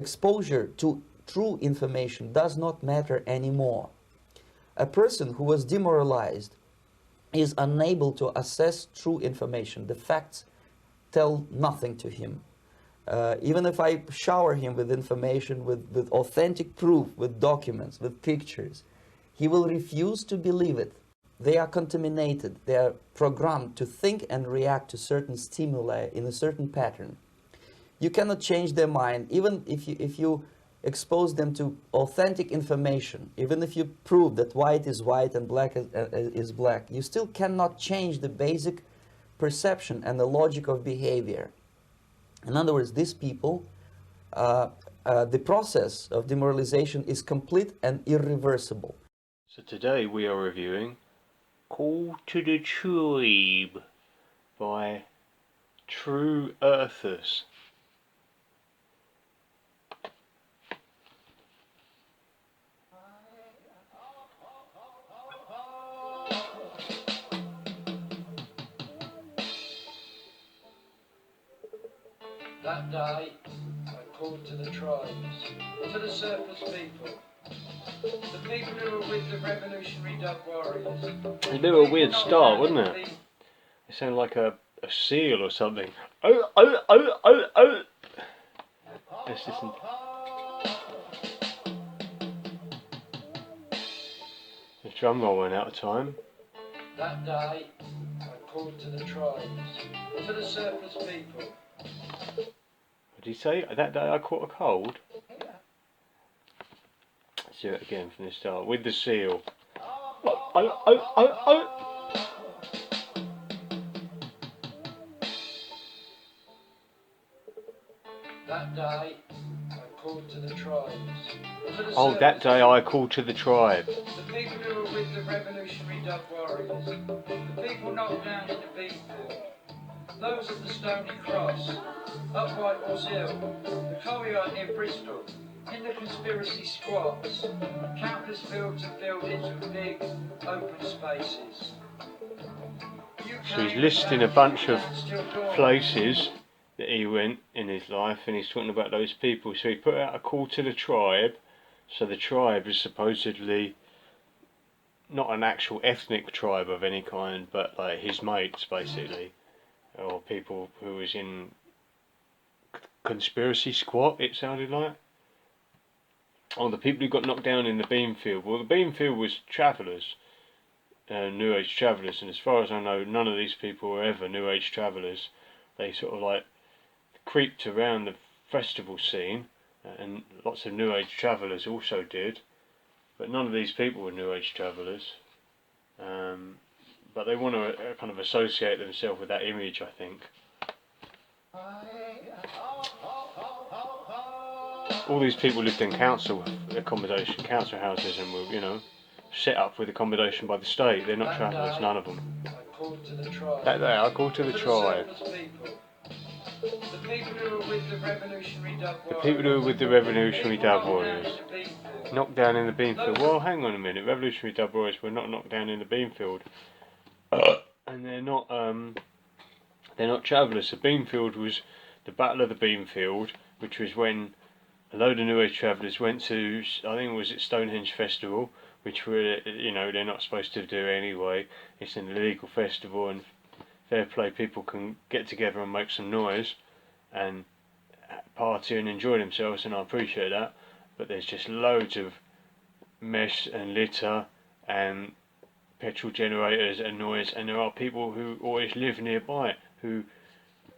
Exposure to true information does not matter anymore. A person who was demoralized is unable to assess true information. The facts tell nothing to him. Even if I shower him with information, with authentic proof, with documents, with pictures, he will refuse to believe it. They are contaminated. They are programmed to think and react to certain stimuli in a certain pattern. You cannot change their mind, even if you expose them to authentic information, even if you prove that white is white and black is black, you still cannot change the basic perception and the logic of behavior. In other words, these people, the process of demoralization is complete and irreversible. So today we are reviewing Call to the Tribe by True Earthers. That day, I called to the tribes, to the surface people, the people who were with the revolutionary dog warriors. It'd be a weird start, wouldn't it? It sounded like a seal or something. Oh, oh, oh, oh, oh! Let's listen. The drum roll went out of time. That day, I called to the tribes, to the surface people. What did he say? That day I caught a cold? Let's do it again from the start. With the seal. Oh, oh, oh, oh, oh! That day, I called to the tribes. Oh, that day I called to the tribe. The people who were with the revolutionary dog warriors. The people knocked down in the beanfield. Those at the Stony Cross, up Whitehorse Hill, the Collier near Bristol, in the conspiracy squats, countless fields and buildings with big, open spaces. So he's listing a bunch of places that he went in his life, and he's talking about those people. So he put out a call to the tribe. So the tribe is supposedly not an actual ethnic tribe of any kind, but like his mates basically, or people who was in conspiracy squat, it sounded like. Oh, the people who got knocked down in the beanfield. Well, the beanfield was travellers, New Age travellers, and as far as I know, none of these people were ever New Age travellers. They sort of like creeped around the festival scene, and lots of New Age travellers also did, but none of these people were New Age travellers. But they want to kind of associate themselves with that image, I think. All these people lived in council accommodation, council houses, and were, you know, set up with accommodation by the state. They're not travellers, none of them. That day I called to the tribe. The people who were with the revolutionary dog warriors. The people who were with the revolutionary dog warriors. Knocked down in the beanfield. Well, hang on a minute. Revolutionary dog warriors were not knocked down in the beanfield. And they're not travellers. The beanfield was the Battle of the Beanfield, which was when a load of New Age travellers went to, I think it was at Stonehenge Festival, which were, you know, they're not supposed to do anyway. It's an illegal festival, and fair play, people can get together and make some noise and party and enjoy themselves, and I appreciate that. But there's just loads of mess and litter and petrol generators and noise, and there are people who always live nearby who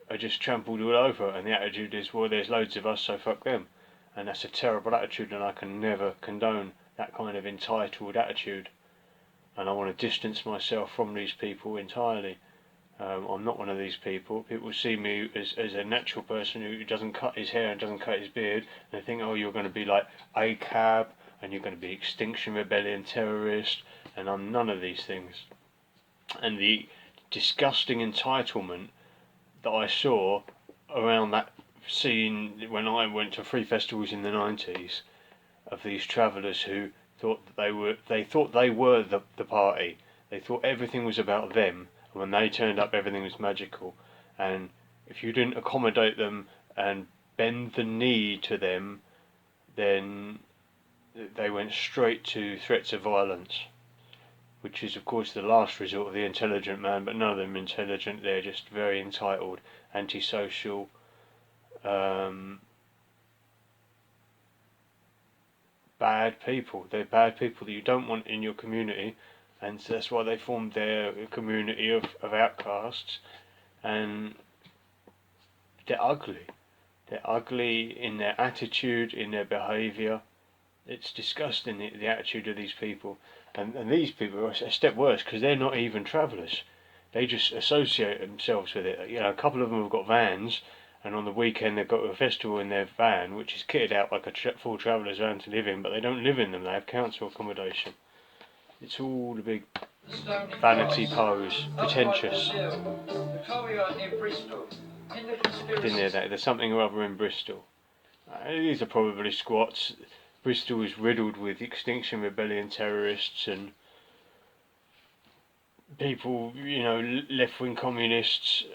are just trampled all over, and the attitude is, well, there's loads of us, so fuck them. And that's a terrible attitude, and I can never condone that kind of entitled attitude, and I want to distance myself from these people entirely. I'm not one of these people. People see me as a natural person who doesn't cut his hair and doesn't cut his beard, and they think, oh, you're going to be like ACAB, and you're going to be Extinction Rebellion terrorist, and I'm none of these things. And the disgusting entitlement that I saw around that scene when I went to free festivals in the 90s, of these travellers who thought that they were the party. They thought everything was about them, and when they turned up, everything was magical. And if you didn't accommodate them and bend the knee to them then they went straight to threats of violence, which is of course the last resort of the intelligent man, but none of them intelligent. They're just very entitled, antisocial, bad people. They're bad people that you don't want in your community, and so that's why they formed their community of outcasts. And they're ugly. They're ugly in their attitude, in their behaviour. It's disgusting, the attitude of these people. And these people are a step worse because they're not even travellers. They just associate themselves with it. You know, a couple of them have got vans, and on the weekend they've got a festival in their van, which is kitted out like a full traveller's van to live in, but they don't live in them. They have council accommodation. It's all a big vanity pose, pretentious. The Courier in Bristol. In the conspiracy. There's something or other in Bristol. These are probably squats. Bristol is riddled with Extinction Rebellion terrorists and people, you know, left-wing communists.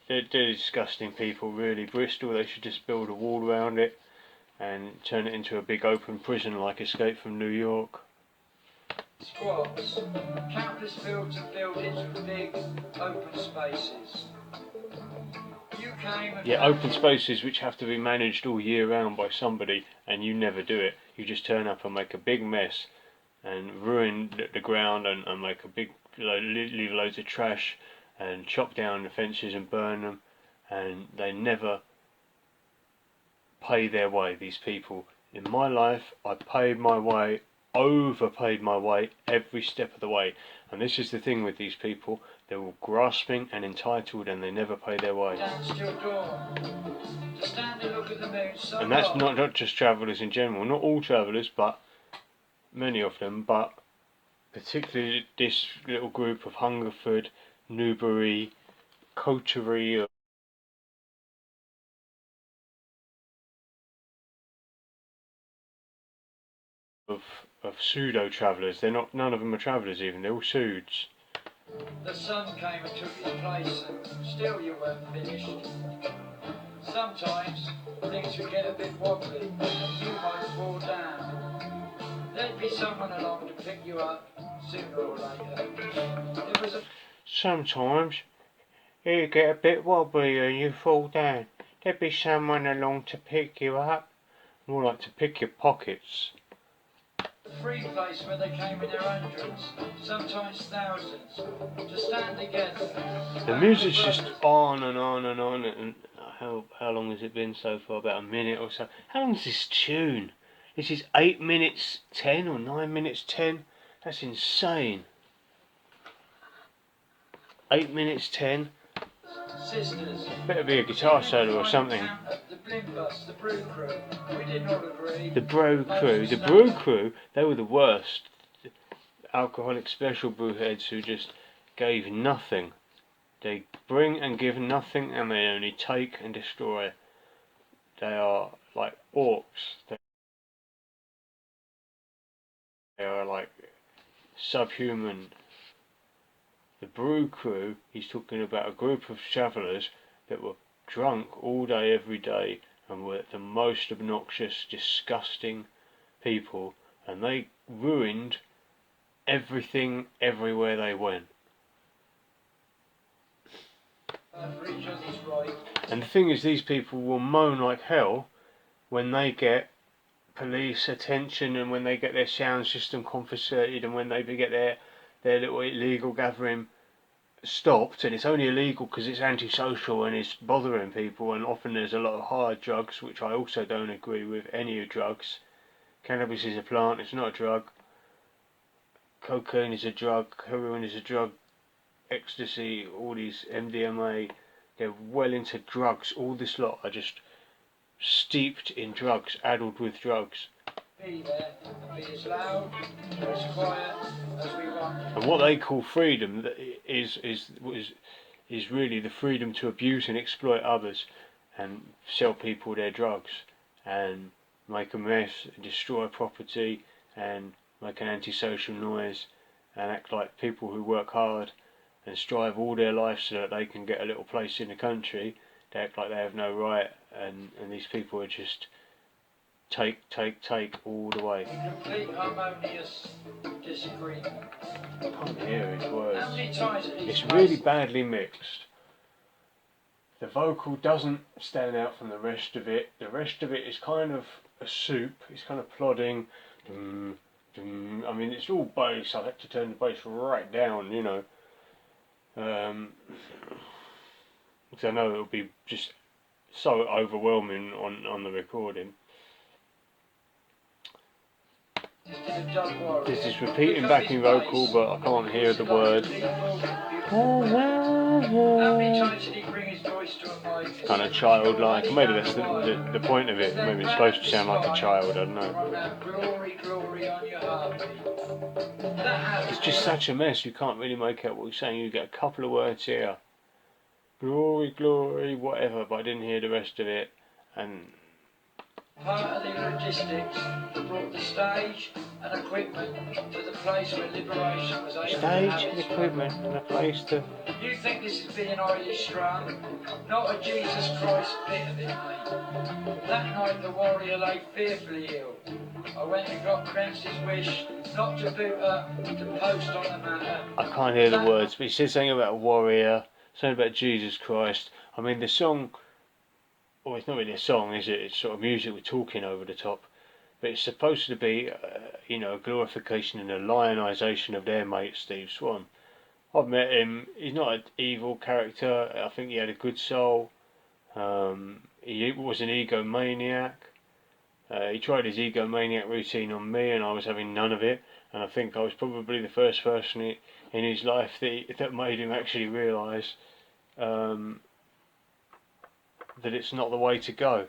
They're disgusting people, really. Bristol, they should just build a wall around it and turn it into a big open prison like Escape from New York. Squats. Countless fields and buildings with big open spaces. Yeah, open spaces which have to be managed all year round by somebody, and you never do it. You just turn up and make a big mess and ruin the ground and make a big, leave loads of trash and chop down the fences and burn them, and they never pay their way, these people. In my life, I paid my way, overpaid my way every step of the way. And this is the thing with these people, they're all grasping and entitled and they never pay their way. And that's not just travellers in general, not all travellers, but many of them, but particularly this little group of Hungerford, Newbury, Coterie, of pseudo travellers. They're not. None of them are travellers even. They're all pseuds. The sun came and took his place, and still you weren't finished. Sometimes things would get a bit wobbly, and you might fall down. There'd be someone along to pick you up sooner or later. It was a Sometimes you get a bit wobbly and you fall down. There'd be someone along to pick you up. More like to pick your pockets. free place where they came in their hundreds, sometimes thousands, to stand together. The music's just on and on and on. And how long has it been so far? About a minute or so. How long is this tune? This is 8 minutes 10 or 9 minutes 10. That's insane. 8 minutes 10. Sisters. Better be a guitar solo or something. The Blimbus, the Brew Crew. We did not agree. The Brew Crew. The Brew Crew, they were the worst. Alcoholic special brew heads who just gave nothing. They bring and give nothing, and they only take and destroy. They are like orcs. They are like subhuman. The Brew Crew, he's talking about a group of travellers that were drunk all day, every day, and were the most obnoxious, disgusting people, and they ruined everything everywhere they went. And the thing is, these people will moan like hell when they get police attention and when they get their sound system confiscated and when they get their little illegal gathering stopped. And it's only illegal because it's antisocial and it's bothering people, and often there's a lot of hard drugs, which I also don't agree with any drugs. Cannabis is a plant, it's not a drug. Cocaine is a drug, heroin is a drug, ecstasy, all these MDMA, they're well into drugs. All this lot are just steeped in drugs, addled with drugs. Be there, be as loud, as quiet as we want. And what they call freedom is really the freedom to abuse and exploit others and sell people their drugs and make a mess, destroy property and make an antisocial noise and act like people who work hard and strive all their life so that they can get a little place in the country. They act like they have no right, and these people are just take all the way. Complete harmonious disagreement. I can't hear his words. How many times have It's really badly mixed. The vocal doesn't stand out from the rest of it. The rest of it is kind of a soup. It's kind of plodding. I mean, it's all bass. I had to turn the bass right down, you know. Because I know it'll be just so overwhelming on the recording. There's this repeating backing vocal, but I can't hear the word. It's kind of childlike. Maybe that's the point of it. Maybe it's supposed to sound like a child, I don't know. It's just such a mess, you can't really make out what he's saying. You get a couple of words here. Glory, glory, whatever, but I didn't hear the rest of it. And part of the logistics that brought the stage and equipment to the place where liberation was able to have stage and its equipment and a place to... You think this is being highly strung? Not a Jesus Christ bit of it, mate. That night the warrior lay fearfully ill. I went and got Crence's wish not to boot up the post on the matter. I can't hear the words, but he said something about a warrior, something about Jesus Christ. I mean, the song... Well, it's not really a song, is it? It's sort of music with talking over the top. But it's supposed to be, you know, a glorification and a lionisation of their mate, Steve Swann. I've met him. He's not an evil character. I think he had a good soul. He was an egomaniac. He tried his egomaniac routine on me, and I was having none of it. And I think I was probably the first person in his life that made him actually realise that it's not the way to go.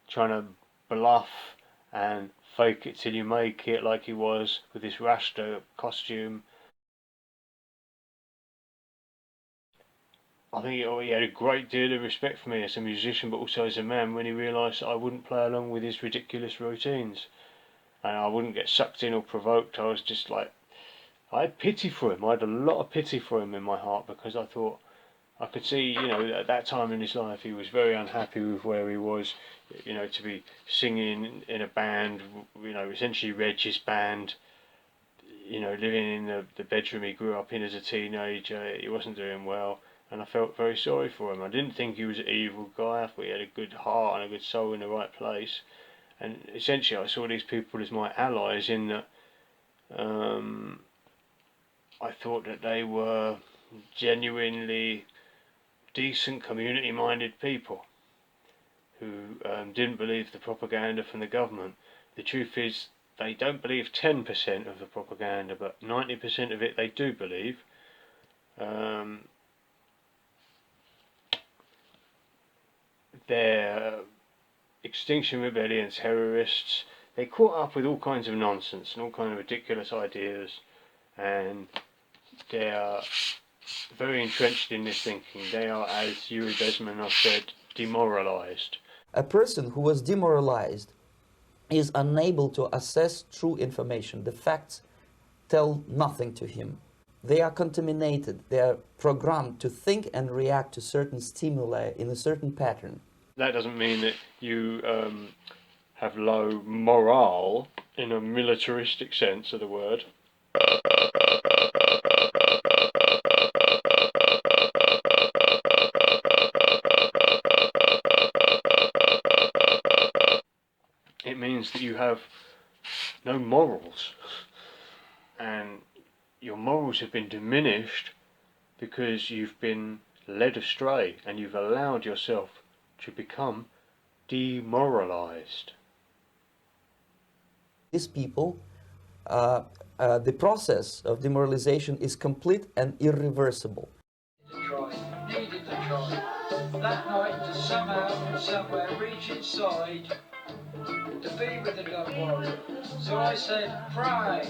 Trying to bluff and fake it till you make it, like he was with his Rasta costume. I think he had a great deal of respect for me as a musician, but also as a man, when he realised that I wouldn't play along with his ridiculous routines and I wouldn't get sucked in or provoked. I was just like, I had pity for him. I had a lot of pity for him in my heart, because I thought, I could see, you know, at that time in his life he was very unhappy with where he was, you know, to be singing in a band, you know, essentially Reg's band, you know, living in the bedroom he grew up in as a teenager. He wasn't doing well, and I felt very sorry for him. I didn't think he was an evil guy. I thought he had a good heart and a good soul in the right place, and essentially I saw these people as my allies in that I thought that they were genuinely decent, community-minded people who didn't believe the propaganda from the government. The truth is, they don't believe 10% of the propaganda, but 90% of it they do believe. They're Extinction Rebellion terrorists. They caught up with all kinds of nonsense and all kinds of ridiculous ideas, and they're very entrenched in this thinking. They are, as Yuri Bezmenov said, demoralised. A person who was demoralized is unable to assess true information. The facts tell nothing to him. They are contaminated. They are programmed to think and react to certain stimuli in a certain pattern. That doesn't mean that you have low morale in a militaristic sense of the word. It means that you have no morals, and your morals have been diminished because you've been led astray and you've allowed yourself to become demoralized. These people, the process of demoralization is complete and irreversible. Needed to try. That night to somehow, somewhere reach inside to be with the God warrior. So I said, pray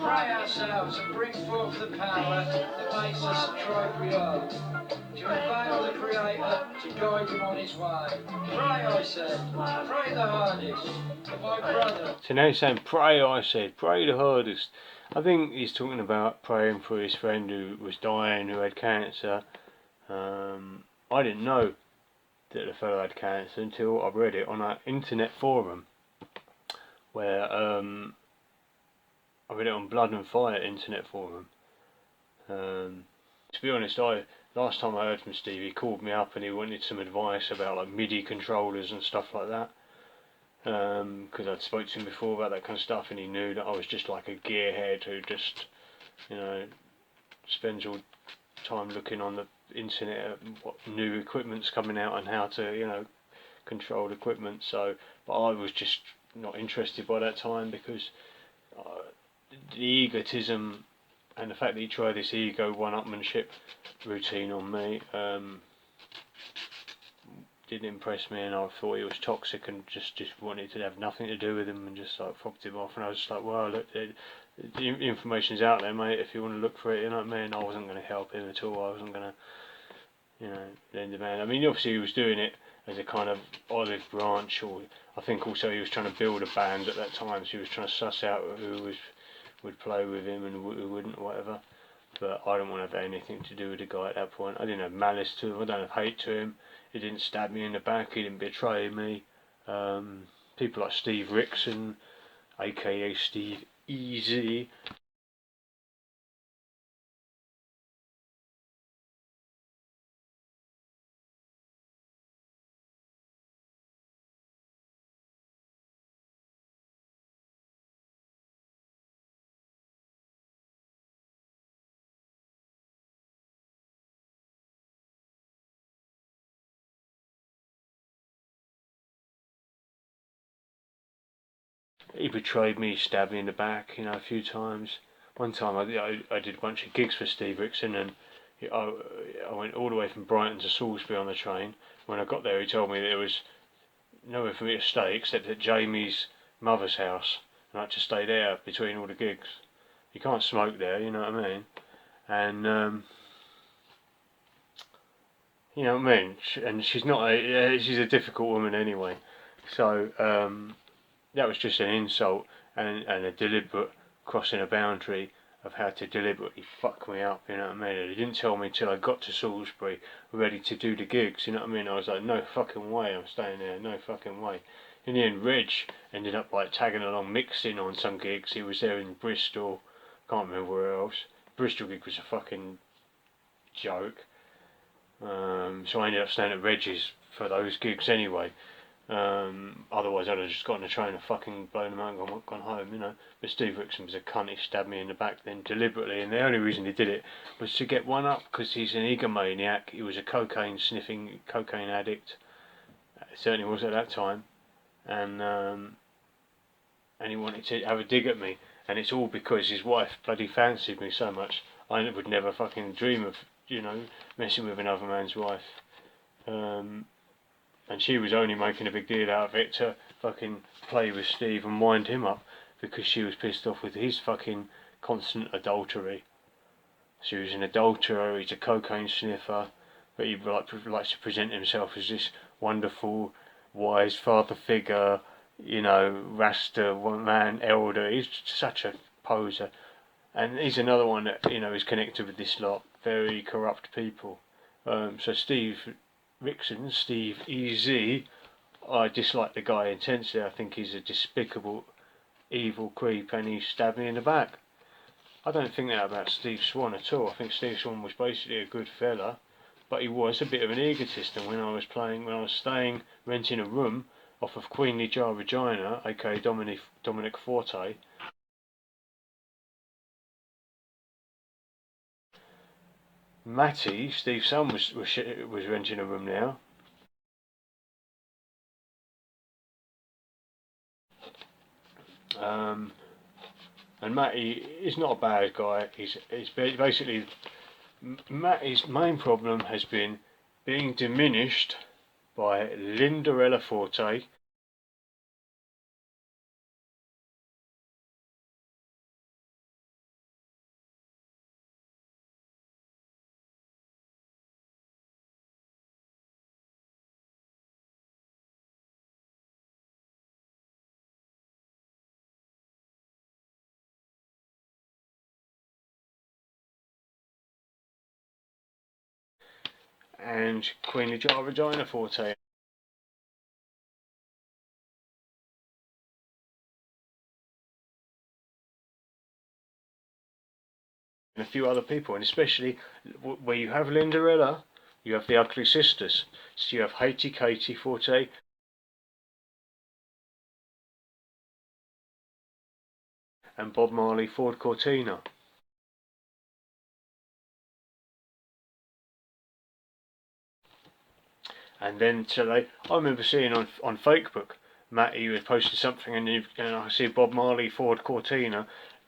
ourselves and bring forth the power that makes us the tribe we are, to avail the Creator to guide him on his way. Pray, I said, pray the hardest for my brother. So now he's saying, pray, I said, pray the hardest. I think he's talking about praying for his friend who was dying, who had cancer. I didn't know that the fellow had cancer until I read it on an internet forum where I read it on Blood and Fire internet forum. To be honest, last time I heard from Steve, he called me up and he wanted some advice about like MIDI controllers and stuff like that. Because I'd spoke to him before about that kind of stuff, and he knew that I was just like a gearhead who just, you know, spends all time looking on the internet at what new equipment's coming out and how to, you know, control equipment. So, but I was just not interested by that time because the egotism and the fact that he tried this ego one-upmanship routine on me didn't impress me, and I thought he was toxic and just wanted to have nothing to do with him and just like fobbed him off. And I was just like, well, look, the information's out there, mate, if you want to look for it, you know what I mean? I wasn't going to help him at all. I wasn't going to, you know, lend him a hand. I mean, obviously he was doing it as a kind of olive branch, or I think also he was trying to build a band at that time, so he was trying to suss out who would play with him and who wouldn't, or whatever. But I don't want to have anything to do with the guy at that point. I didn't have malice to him, I don't have hate to him. He didn't stab me in the back, he didn't betray me. People like Steve Rickson, aka Steve Easy, he betrayed me, he stabbed me in the back, you know, a few times. One time I did a bunch of gigs for Steve Rickson, and I went all the way from Brighton to Salisbury on the train. When I got there, he told me that there was nowhere for me to stay except at Jamie's mother's house, and I had to stay there between all the gigs. You can't smoke there, you know what I mean? And you know what I mean? And she's not she's a difficult woman anyway. So that was just an insult and a deliberate crossing a boundary of how to deliberately fuck me up, you know what I mean? And he didn't tell me until I got to Salisbury, ready to do the gigs, you know what I mean? I was like, no fucking way I'm staying there, no fucking way. In the end, Reg ended up like tagging along, mixing on some gigs. He was there in Bristol, can't remember where else. Bristol gig was a fucking joke. So I ended up staying at Reg's for those gigs anyway. Otherwise I'd have just got on the train and fucking blown them out and gone home, you know. But Steve Rickson was a cunt, he stabbed me in the back then deliberately, and the only reason he did it was to get one up, because he's an egomaniac. He was a cocaine addict, it certainly was at that time, and he wanted to have a dig at me, and it's all because his wife bloody fancied me so much. I would never fucking dream of, you know, messing with another man's wife. And she was only making a big deal out of it to fucking play with Steve and wind him up, because she was pissed off with his fucking constant adultery. She was an adulterer, he's a cocaine sniffer, but he likes to present himself as this wonderful, wise father figure, you know, Rasta one man elder. He's such a poser. And he's another one that, you know, is connected with this lot, very corrupt people. So Steve Rickson, Steve Easy, I dislike the guy intensely. I think he's a despicable, evil creep, and he stabbed me in the back. I don't think that about Steve Swann at all. I think Steve Swann was basically a good fella, but he was a bit of an egotist. And when I was staying, renting a room off of Queenly Jar Regina, aka Dominic Forte, Matty, Steve's son, was renting a room now. And Matty is not a bad guy. He's basically, Matty's main problem has been being diminished by Lindarella Forte, and Queen Jar Regina Forte. and a few other people, and especially where you have Linderella, you have the Ugly Sisters. So you have Haiti Katie Forte and Bob Marley Ford Cortina. And then I remember seeing on Facebook, Matty was posted something, and I see Bob Marley Ford Cortina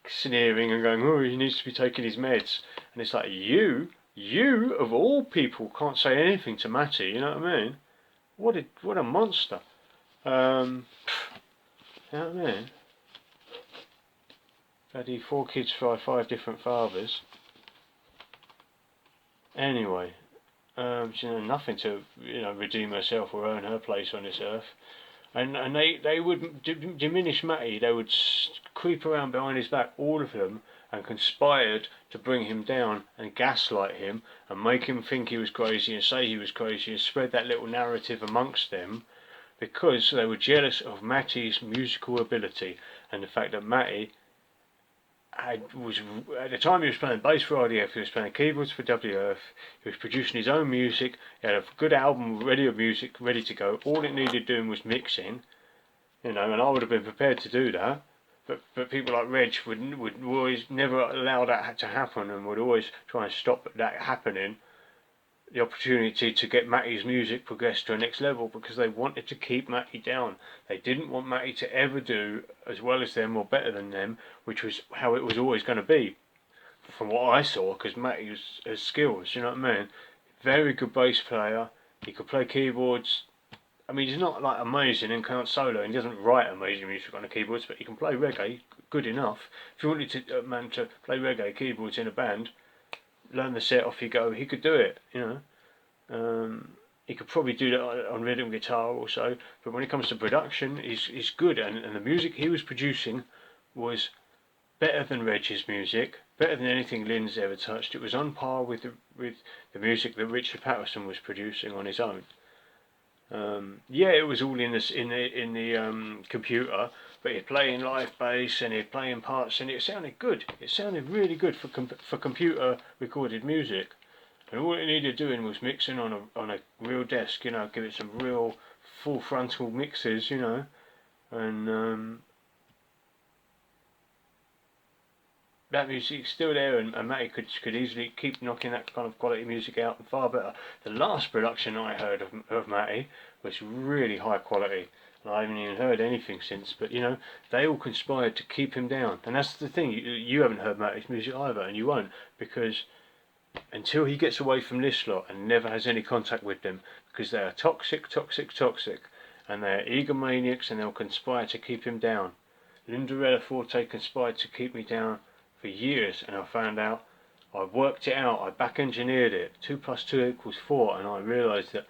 sneering and going, oh, he needs to be taking his meds. And it's like, you of all people can't say anything to Matty, you know what I mean? What a monster. You know what I mean? Bloody 4 kids by 5 different fathers. Anyway, she had nothing to redeem herself or earn her place on this earth. And they would diminish Matty. They would creep around behind his back, all of them, and conspired to bring him down and gaslight him and make him think he was crazy and say he was crazy and spread that little narrative amongst them, because they were jealous of Matty's musical ability and the fact that Matty was, at the time he was playing bass for RDF, he was playing keyboards for WF, he was producing his own music, he had a good album ready to go. All it needed doing was mixing, and I would have been prepared to do that. But people like Reg would always never allow that to happen, and would always try and stop that happening, the opportunity to get Matty's music progressed to a next level, because they wanted to keep Matty down. They didn't want Matty to ever do as well as them or better than them, which was how it was always going to be, from what I saw, because Matty has skills, you know what I mean? Very good bass player, he could play keyboards. I mean, he's not like amazing and can't solo, and he doesn't write amazing music on the keyboards, but he can play reggae good enough. If you wanted a man to play reggae keyboards in a band, learn the set, off you go, he could do it, you know. He could probably do that on rhythm guitar also, but when it comes to production, he's good, and the music he was producing was better than Reg's music, better than anything Lynn's ever touched. It was on par with the music that Richard Patterson was producing on his own. Yeah, it was all in the computer, but he'd play in live bass and he'd play in parts, and it sounded good. It sounded really good for computer recorded music. And all it needed doing was mixing on a real desk, you know, give it some real full frontal mixes, you know, and that music's still there, and Matty could easily keep knocking that kind of quality music out, and far better. The last production I heard of Matty was really high quality, and I haven't even heard anything since, but you know, they all conspired to keep him down. And that's the thing, you haven't heard Matty's music either, and you won't, because until he gets away from this lot and never has any contact with them, because they are toxic, and they are egomaniacs, and they'll conspire to keep him down. Linderella Forte conspired to keep me down for years, and I found out, I worked it out, I back engineered it, 2 + 2 = 4, and I realised that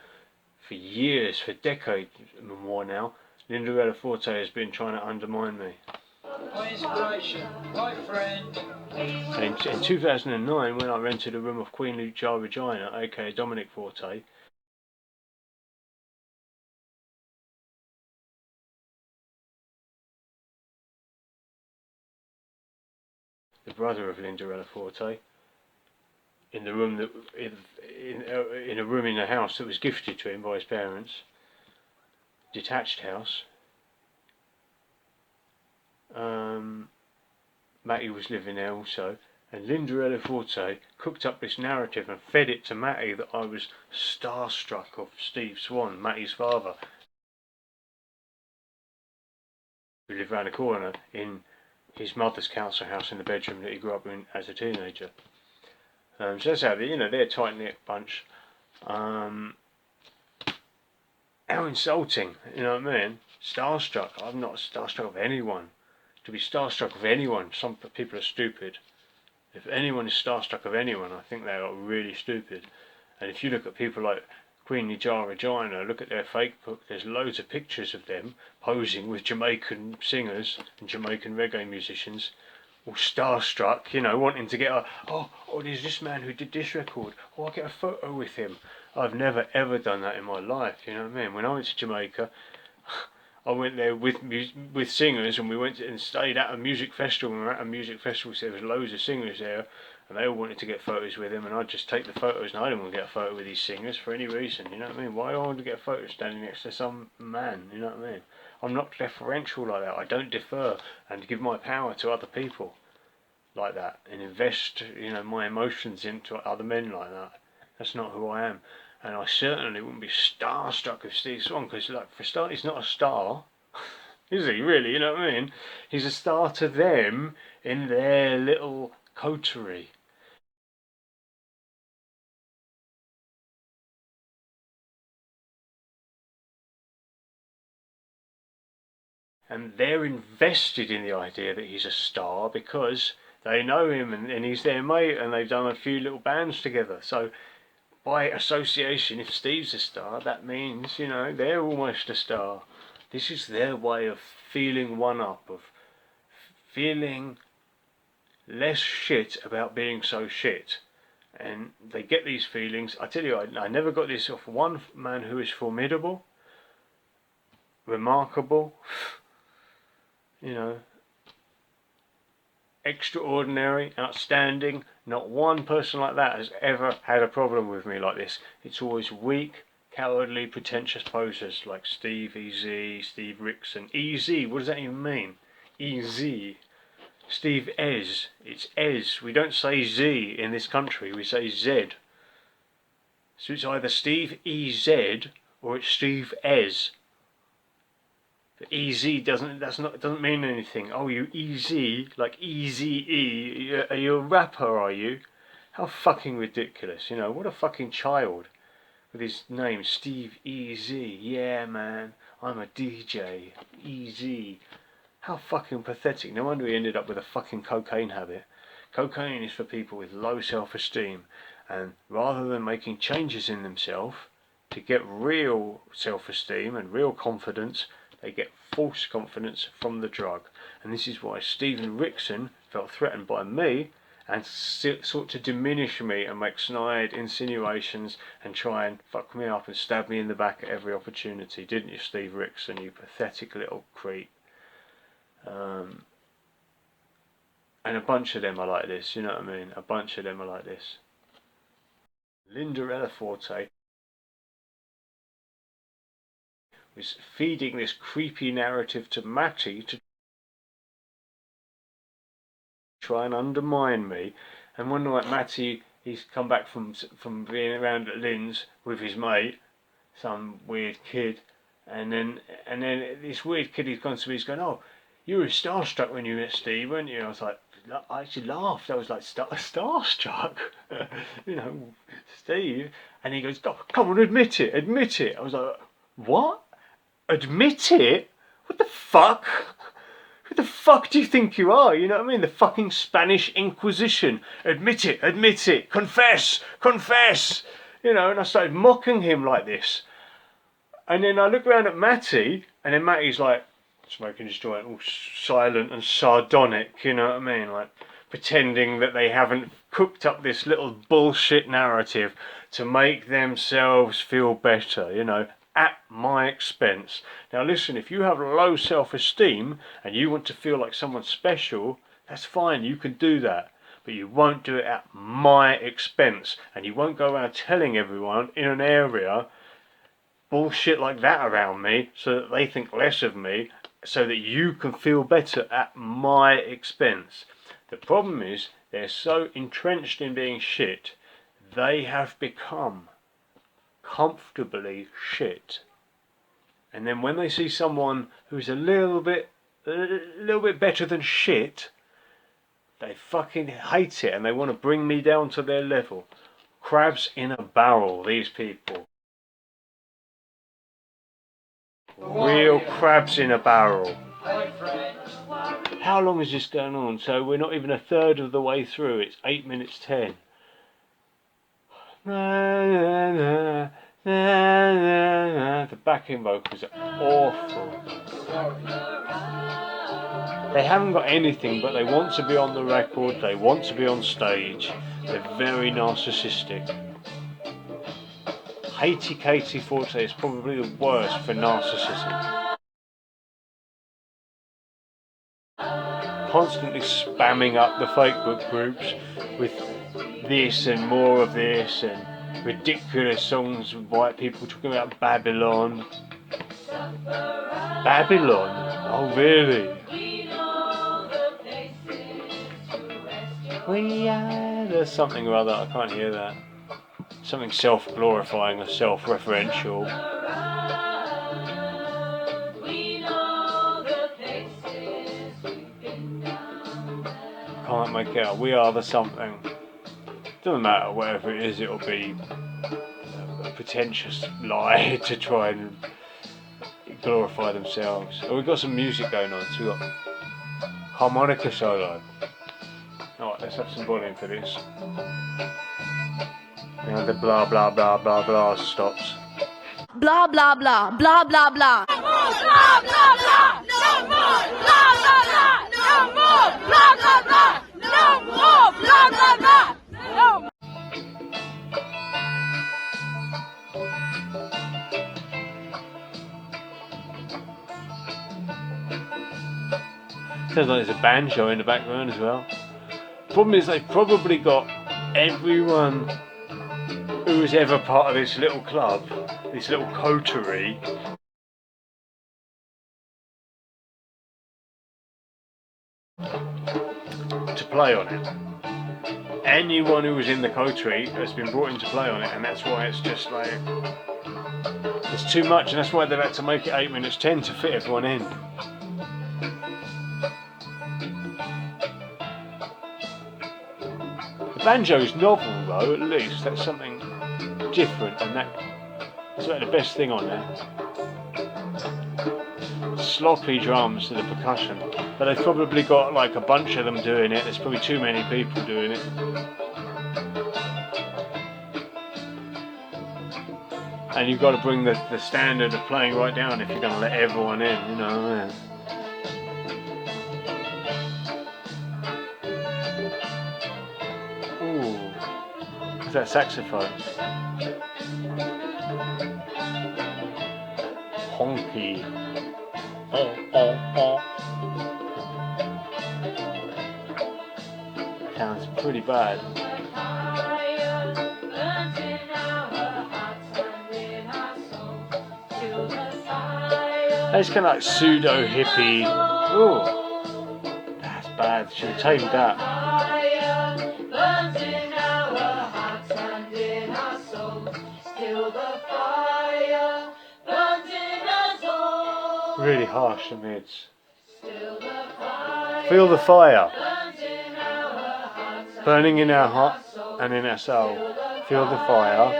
for years, for decades and more now, Linderella Forte has been trying to undermine me. My inspiration, my friend. And in 2009, when I rented a room of Queen Jar Regina, aka Dominic Forte, the brother of Linderella Forte, in the room that in a room in the house that was gifted to him by his parents, detached house. Matty was living there also, and Linderella Forte cooked up this narrative and fed it to Matty that I was starstruck of Steve Swann, Matty's father, who lived round the corner in his mother's council house in the bedroom that he grew up in as a teenager. So that's how they're a tight-knit bunch. How insulting, you know what I mean? Starstruck. I'm not starstruck of anyone. To be starstruck of anyone, some people are stupid. If anyone is starstruck of anyone, I think they are really stupid. And if you look at people like Queen Jar Regina, look at their Facebook, there's loads of pictures of them posing with Jamaican singers and Jamaican reggae musicians, all starstruck, you know, wanting to get oh, there's this man who did this record, I'll get a photo with him. I've never ever done that in my life, you know what I mean? When I went to Jamaica, I went there with singers, and we went and stayed at a music festival. And we were at a music festival, so there was loads of singers there, and they all wanted to get photos with him, and I'd just take the photos, and I didn't want to get a photo with these singers for any reason, you know what I mean? Why do I want to get a photo standing next to some man, you know what I mean? I'm not deferential like that. I don't defer and give my power to other people like that, and invest, you know, my emotions into other men like that. That's not who I am. And I certainly wouldn't be starstruck with Steve Swann, because, like, for a start, he's not a star. Is he really? You know what I mean? He's a star to them in their little coterie. And they're invested in the idea that he's a star because they know him, and he's their mate, and they've done a few little bands together. So by association, if Steve's a star, that means, you know, they're almost a star. This is their way of feeling one up, of feeling less shit about being so shit. And they get these feelings. I tell you, I never got this off one man who is formidable, remarkable, you know, extraordinary, outstanding. Not one person like that has ever had a problem with me like this. It's always weak, cowardly, pretentious posers like Steve EZ, Steve Rickson. EZ, what does that even mean? EZ. Steve Ez. It's Ez. We don't say Z in this country, we say Z. So it's either Steve EZ or it's Steve Ez. But EZ doesn't mean anything. Oh, you EZ, like EZE. Are you a rapper, are you? How fucking ridiculous, you know, what a fucking child. With his name, Steve EZ. Yeah, man, I'm a DJ. EZ. How fucking pathetic. No wonder he ended up with a fucking cocaine habit. Cocaine is for people with low self-esteem, and rather than making changes in themselves to get real self-esteem and real confidence, they get false confidence from the drug. And this is why Stephen Rickson felt threatened by me and sought to diminish me and make snide insinuations and try and fuck me up and stab me in the back at every opportunity. Didn't you, Steve Rickson, you pathetic little creep? And a bunch of them are like this, you know what I mean? A bunch of them are like this. Linda Forte was feeding this creepy narrative to Matty to try and undermine me. And one night Matty, he's come back from being around at Lynn's with his mate, some weird kid, and then this weird kid, he's gone to me, he's going, oh, you were starstruck when you met Steve, weren't you? I was like, I actually laughed. I was like, starstruck, you know, Steve. And he goes, oh, come on, admit it, admit it. I was like, what? Admit it? What the fuck? Who the fuck do you think you are? You know what I mean? The fucking Spanish Inquisition. Admit it, confess, confess. You know, and I started mocking him like this. And then I look around at Matty, and then Matty's like, smoking his joint, all silent and sardonic, you know what I mean? Like, pretending that they haven't cooked up this little bullshit narrative to make themselves feel better, you know, at my expense. Now listen, if you have low self-esteem and you want to feel like someone special, that's fine, you can do that. But you won't do it at my expense. And you won't go around telling everyone in an area bullshit like that around me so that they think less of me, so that you can feel better at my expense. The problem is they're so entrenched in being shit, they have become comfortably shit. And then when they see someone who's a little bit better than shit, they fucking hate it and they want to bring me down to their level. Crabs in a barrel, these people. Real crabs in a barrel. How long is this going on? So we're not even a third of the way through. It's 8 minutes 10. The backing vocals are awful. They haven't got anything, but they want to be on the record. They want to be on stage. They're very narcissistic. Katie Forte is probably the worst for narcissism. Constantly spamming up the Facebook groups with this and more of this and ridiculous songs with white people talking about Babylon. Babylon? Oh really? We are... There's something or other, I can't hear that. Something self-glorifying or self-referential. Can't make it out. We are the something. Doesn't matter, whatever it is, it'll be a pretentious lie to try and glorify themselves. Oh, we've got some music going on, so we've got harmonica solo. Alright, let's have some volume for this. Now the blah blah blah blah blah stops. Blah blah blah blah blah blah. No more blah blah blah. No more blah blah blah. No more blah blah blah. No more blah blah blah. No. Sounds like there's a banjo in the background as well. Problem is they've probably got everyone who was ever part of this little club, this little coterie, to play on it. Anyone who was in the coterie has been brought in to play on it, and that's why it's just like, it's too much, and that's why they've had to make it 8 minutes 10 to fit everyone in. The banjo's novel though, at least that's something different, and that's like the best thing on there. Sloppy drums to the percussion, but they've probably got like a bunch of them doing it. There's probably too many people doing it. And you've got to bring the standard of playing right down if you're going to let everyone in, you know what I mean? Ooh, is that saxophone? Honky. Oh, oh, oh. Sounds pretty bad. It's kind of like pseudo hippie. Ooh, that's bad. Should have tamed that. Really harsh, the mids. Feel the fire burning in our heart and in our soul. Feel the fire.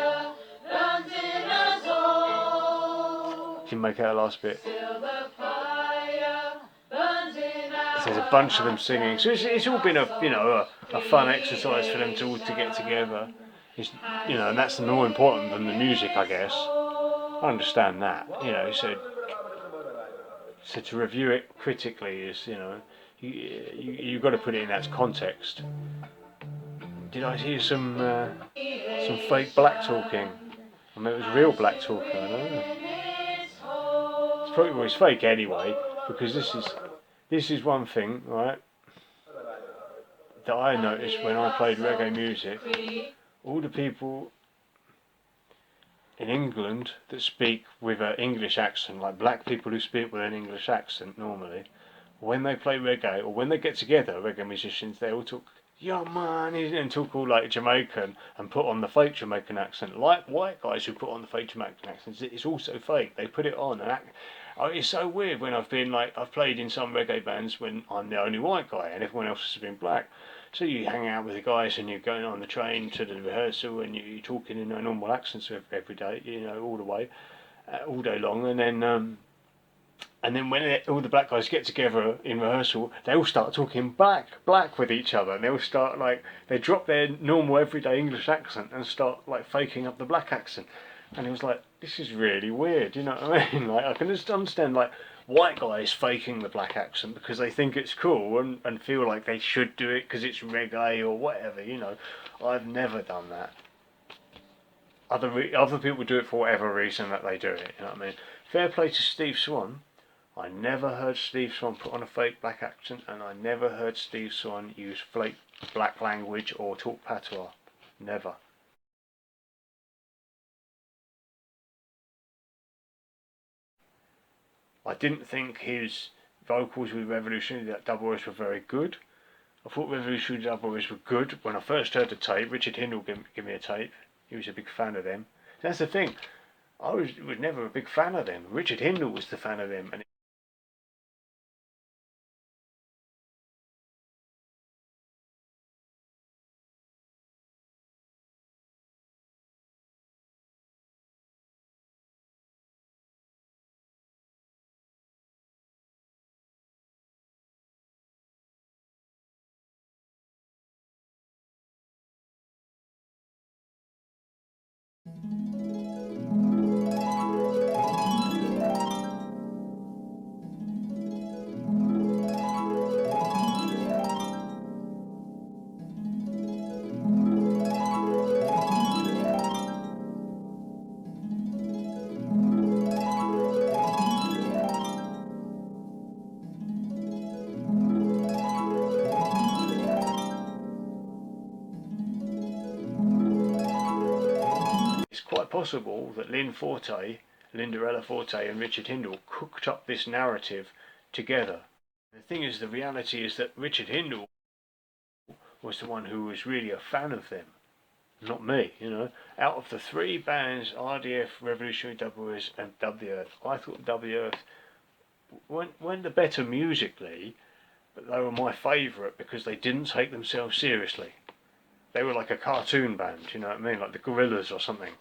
Can you make out the last bit? There's a bunch of them singing, so it's all been a fun exercise for them to all to get together. It's, and that's more important than the music, I guess. I understand that, so to review it critically is, you've got to put it in that context. Did I hear some fake black talking? I mean, it was real black talking, I don't know. It's probably always fake anyway, because this is one thing, right, that I noticed when I played reggae music. All the people in England that speak with an English accent, like black people who speak with an English accent normally, when they play reggae or when they get together, reggae musicians, they all talk, yo man, and talk all like Jamaican and put on the fake Jamaican accent. Like white guys who put on the fake Jamaican accents, it's also fake. They put it on and act. Oh, it's so weird when I've played in some reggae bands when I'm the only white guy and everyone else has been black. So you hang out with the guys and you're going on the train to the rehearsal and you're talking in normal accents every day, all the way, all day long, and then when all the black guys get together in rehearsal, they all start talking black with each other, and they all start they drop their normal everyday English accent and start faking up the black accent, and it was like, this is really weird, you know what I mean? I can just understand white guys faking the black accent because they think it's cool and feel like they should do it because it's reggae or whatever, I've never done that. Other people do it for whatever reason that they do it, you know what I mean? Fair play to Steve Swann. I never heard Steve Swann put on a fake black accent, and I never heard Steve Swann use fake black language or talk patois. Never. I didn't think his vocals with Revolutionary Double O's were very good. I thought Revolutionary Double O's were good when I first heard the tape. Richard Hindle gave me a tape. He was a big fan of them. That's the thing. I was never a big fan of them. Richard Hindle was the fan of them. And it's quite possible that Linda Ella Forte and Richard Hindle cooked up this narrative together. The thing is, the reality is that Richard Hindle was the one who was really a fan of them, not me, you know. Out of the three bands, RDF, Revolutionary Double O's and Dub the Earth, I thought Dub the Earth went the better musically, but they were my favourite because they didn't take themselves seriously. They were like a cartoon band, you know what I mean, like the Gorillas or something.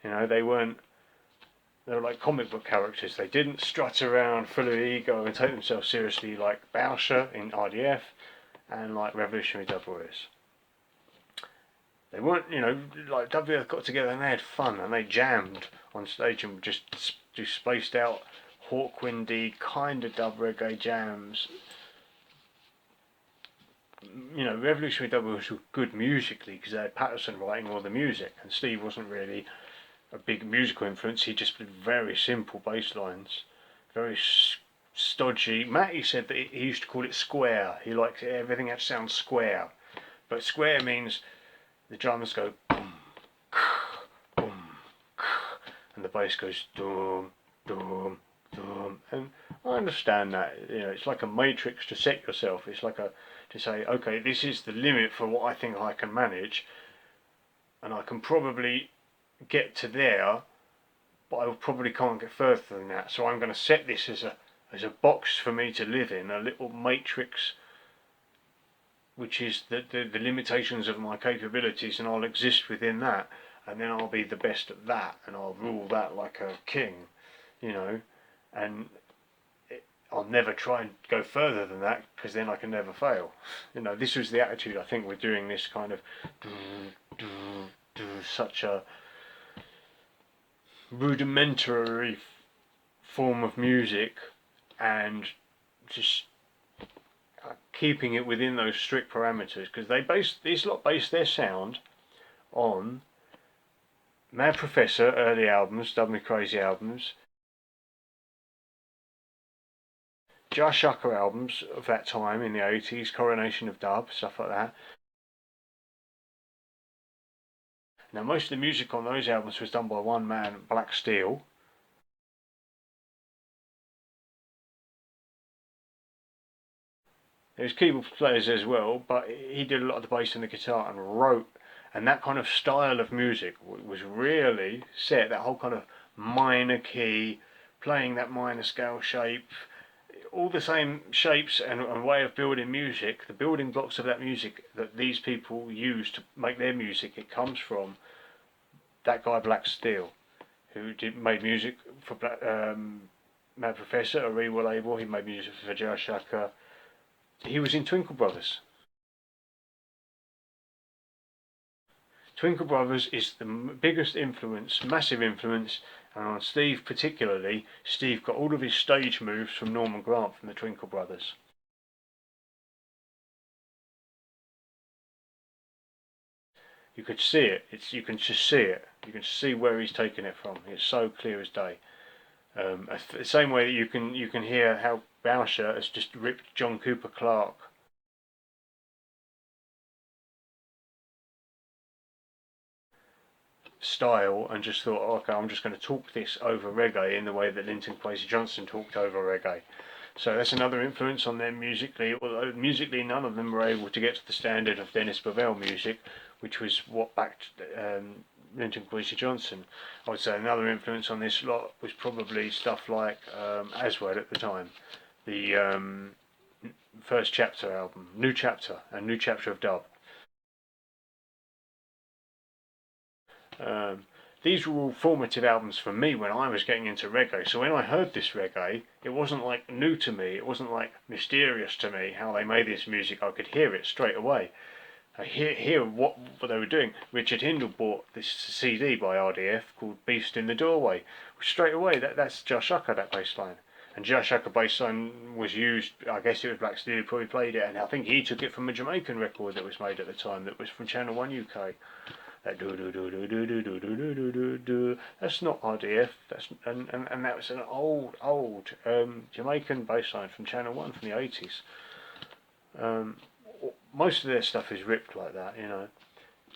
You know, they were like comic book characters. They didn't strut around full of ego and take themselves seriously like Bowsher in RDF and like Revolutionary Double O's. They weren't, you know, like WF got together and they had fun and they jammed on stage and just spaced out Hawkwindy kind of dub reggae jams. You know, Revolutionary Double O's were good musically because they had Patterson writing all the music and Steve wasn't really a big musical influence. He just did very simple bass lines, very stodgy. Matty said that he used to call it square. He likes everything that sounds square, but square means the drums go boom, boom, and the bass goes dum, dum, dum. And I understand that. You know, it's like a matrix to set yourself. It's like to say, okay, this is the limit for what I think I can manage, and I can probably get to there, but I probably can't get further than that. So I'm going to set this as a box for me to live in, a little matrix, which is the limitations of my capabilities, and I'll exist within that, and then I'll be the best at that, and I'll rule that like a king, you know, and I'll never try and go further than that because then I can never fail. You know, this was the attitude I think we're doing this kind of such a rudimentary form of music and just keeping it within those strict parameters, because these lot base their sound on Mad Professor early albums, Dub Me Crazy albums, Jar Shaka albums of that time in the 80s, Coronation of Dub, stuff like that. Now most of the music on those albums was done by one man, Black Steel. There was keyboard players as well, but he did a lot of the bass and the guitar and wrote, and that kind of style of music was really set, that whole kind of minor key, playing that minor scale shape, all the same shapes and way of building music, the building blocks of that music that these people use to make their music, it comes from that guy Black Steel, who made music for Mad Professor, a Rewa label. He made music for Jar Shaka. He was in Twinkle Brothers. Twinkle Brothers is the biggest influence, massive influence, and on Steve particularly. Steve got all of his stage moves from Norman Grant from the Twinkle Brothers. You could see it. You can just see it. You can see where he's taken it from. It's so clear as day. The same way that you can hear how Bowsher has just ripped John Cooper Clarke style and just thought, oh, okay, I'm just going to talk this over reggae in the way that Linton Kwesi Johnson talked over reggae. So that's another influence on them musically, although musically none of them were able to get to the standard of Dennis Bovell music, which was what backed Linton Kwesi Johnson. I would say another influence on this lot was probably stuff like Aswad at the time, the First Chapter album, New Chapter, and New Chapter of Dub. These were all formative albums for me when I was getting into reggae. So when I heard this reggae, it wasn't like new to me. It wasn't like mysterious to me how they made this music. I could hear it straight away. I hear what they were doing. Richard Hindle bought this CD by RDF called Beast in the Doorway. Straight away, that's Josh Ucker, that bass line. And Josh Ucker bass line was used, I guess it was Black Steel who probably played it, and I think he took it from a Jamaican record that was made at the time that was from Channel 1 UK. That do do do do do do do do do do do. That's not RDF. That's and that was an old Jamaican bassline from Channel 1 from the 80s. Most of their stuff is ripped like that, you know.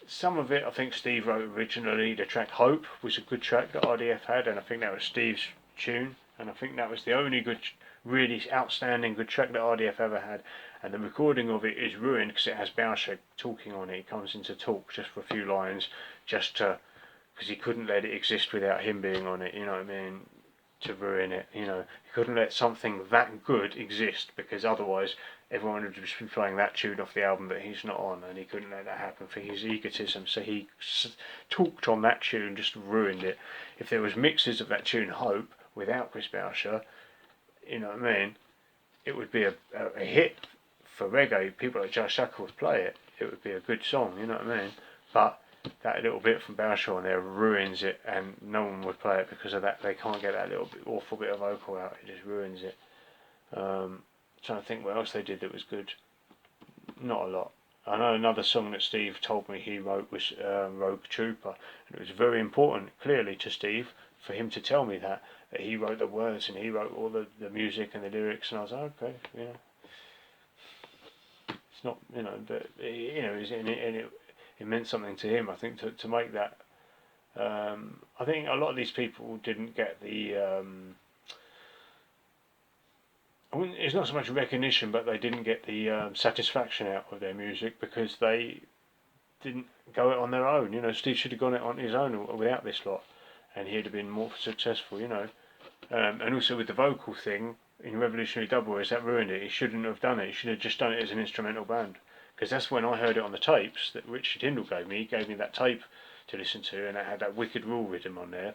Some of it I think Steve wrote originally. The track Hope was a good track that RDF had, and I think that was Steve's tune, and I think that was the only good, really outstanding good track that RDF ever had. And the recording of it is ruined because it has Bowsher talking on it. He comes into talk just for a few lines, because he couldn't let it exist without him being on it, you know what I mean, to ruin it, you know. He couldn't let something that good exist, because otherwise everyone would just be playing that tune off the album that he's not on, and he couldn't let that happen for his egotism, so he talked on that tune, just ruined it. If there was mixes of that tune Hope without Chris Bowsher, you know what I mean, it would be a hit for reggae. People like Josh Ucker would play it. It would be a good song, you know what I mean? But that little bit from Bowsher on there ruins it, and no one would play it because of that. They can't get that awful bit of vocal out. It just ruins it. Trying to think what else they did that was good. Not a lot. I know another song that Steve told me he wrote was Rogue Trooper, and it was very important, clearly, to Steve for him to tell me that he wrote the words and he wrote all the music and the lyrics, and I was like, okay, you know. It's not, you know, but you know, it meant something to him. I think to make that. I think a lot of these people didn't get the. It's not so much recognition, but they didn't get the satisfaction out of their music because they didn't go it on their own. You know, Steve should have gone it on his own without this lot, and he'd have been more successful. You know, and also with the vocal thing in Revolutionary Dub Warriors, that ruined it. He shouldn't have done it. He should have just done it as an instrumental band, because that's when I heard it on the tapes that Richard Hindle gave me. He gave me that tape to listen to, and it had that Wicked Rule rhythm on there.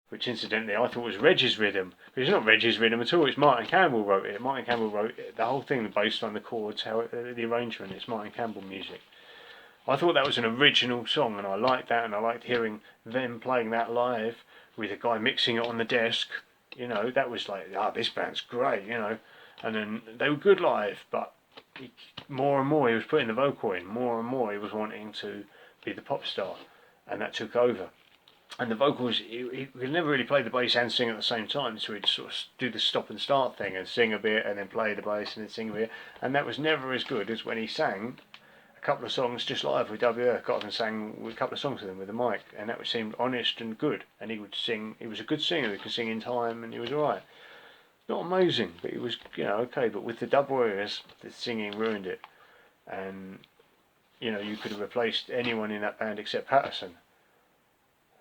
Which incidentally I thought was Reggie's rhythm, but it's not Reggie's rhythm at all. It's Martin Campbell wrote it. Martin Campbell wrote it, the whole thing, the bass line, the chords, the arrangement. It's Martin Campbell music. I thought that was an original song, and I liked that, and I liked hearing them playing that live with a guy mixing it on the desk. You know, that was like, this band's great, you know. And then they were good live, but more and more he was putting the vocal in. More and more he was wanting to be the pop star, and that took over. And the vocals, he could never really play the bass and sing at the same time, so he'd sort of do the stop and start thing and sing a bit and then play the bass and then sing a bit, and that was never as good as when he sang a couple of songs just live with WF. Got up and sang a couple of songs with him with a mic, and that seemed honest and good, and he would sing. He was a good singer. He could sing in time, and he was alright. Not amazing, but he was, you know, okay. But with the Dub Warriors, the singing ruined it, and you know, you could have replaced anyone in that band except Patterson.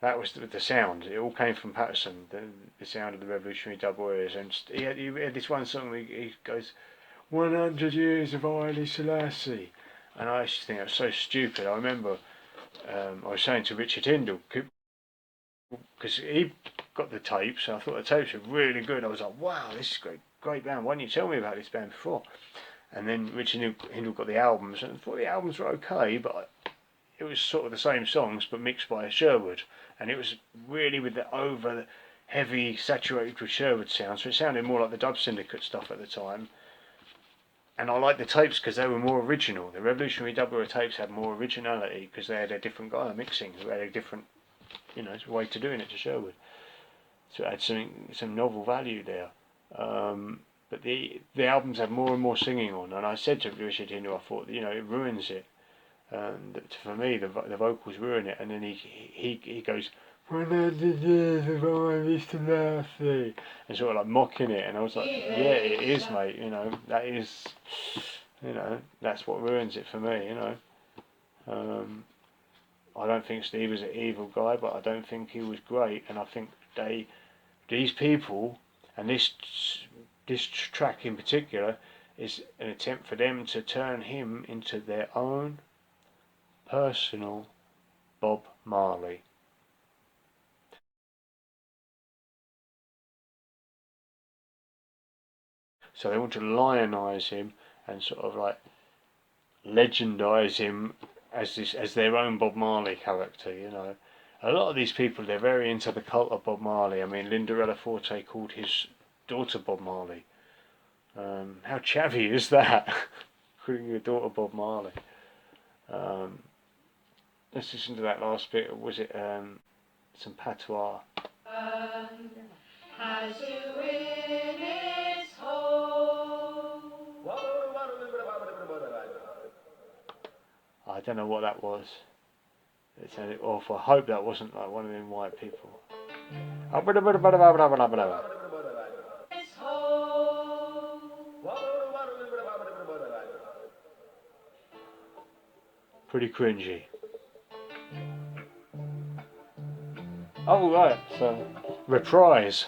That was the sound. It all came from Patterson, the sound of the Revolutionary Dub Warriors. And he had this one song where he goes, 100 years of Haile Selassie. And I used to think that was so stupid. I remember I was saying to Richard Hindle, because he got the tapes, and I thought the tapes were really good. I was like, wow, this is a great band. Why didn't you tell me about this band before? And then Richard Hindle got the albums, and I thought the albums were okay, but it was sort of the same songs but mixed by Sherwood, and it was really with the over heavy saturated with Sherwood sound, so it sounded more like the Dub Syndicate stuff at the time, and I like the tapes because they were more original. The Revolutionary Double Raw tapes had more originality because they had a different guy mixing who had a different, way to doing it to Sherwood. So it had some novel value there. But the albums had more and more singing on, and I said to Richard Hindle, I thought, it ruins it. And for me, the vocals ruin it. And then he goes, "When I did this, I used to nasty," and sort of like mocking it. And I was like, yeah, it is, mate. That is, that's what ruins it for me. I don't think Steve was an evil guy, but I don't think he was great. And I think these people, and this track in particular, is an attempt for them to turn him into their own personal Bob Marley. So they want to lionise him and sort of like legendise him as their own Bob Marley character. A lot of these people, they're very into the cult of Bob Marley. I mean, Linda Forte called his daughter Bob Marley. How chavvy is that? Calling your daughter Bob Marley. Let's listen to that last bit. Was it some patois? Has you in his home. I don't know what that was. It sounded awful. I hope that wasn't like one of them white people. His home. Pretty cringy. Oh right, so reprise.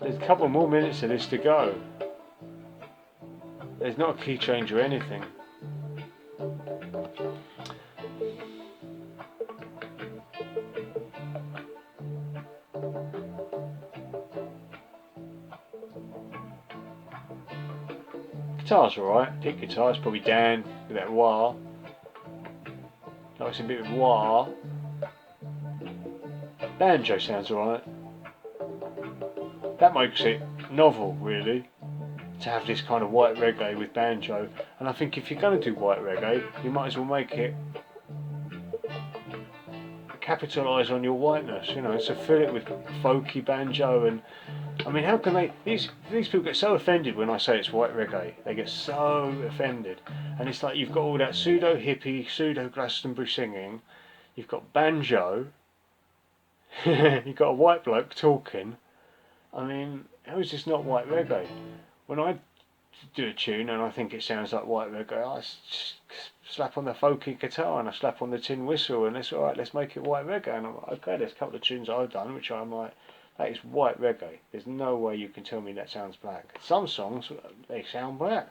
There's a couple more minutes of this to go. There's not a key change or anything. Guitar's alright, pick guitar's probably Dan with that wah. Nice a bit of wah. Banjo sounds alright. That makes it novel, really, to have this kind of white reggae with banjo. And I think if you're going to do white reggae, you might as well make it capitalise on your whiteness, so fill it with folky banjo. And I mean, how can these people get so offended when I say it's white reggae? They get so offended. And it's like you've got all that pseudo hippie, pseudo Glastonbury singing, you've got banjo, you've got a white bloke talking. I mean, how is this not white reggae? When I do a tune and I think it sounds like white reggae, I slap on the folky guitar and I slap on the tin whistle and it's alright, let's make it white reggae. And I'm like, okay, there's a couple of tunes I've done which I'm like, that is white reggae. There's no way you can tell me that sounds black. Some songs, they sound black,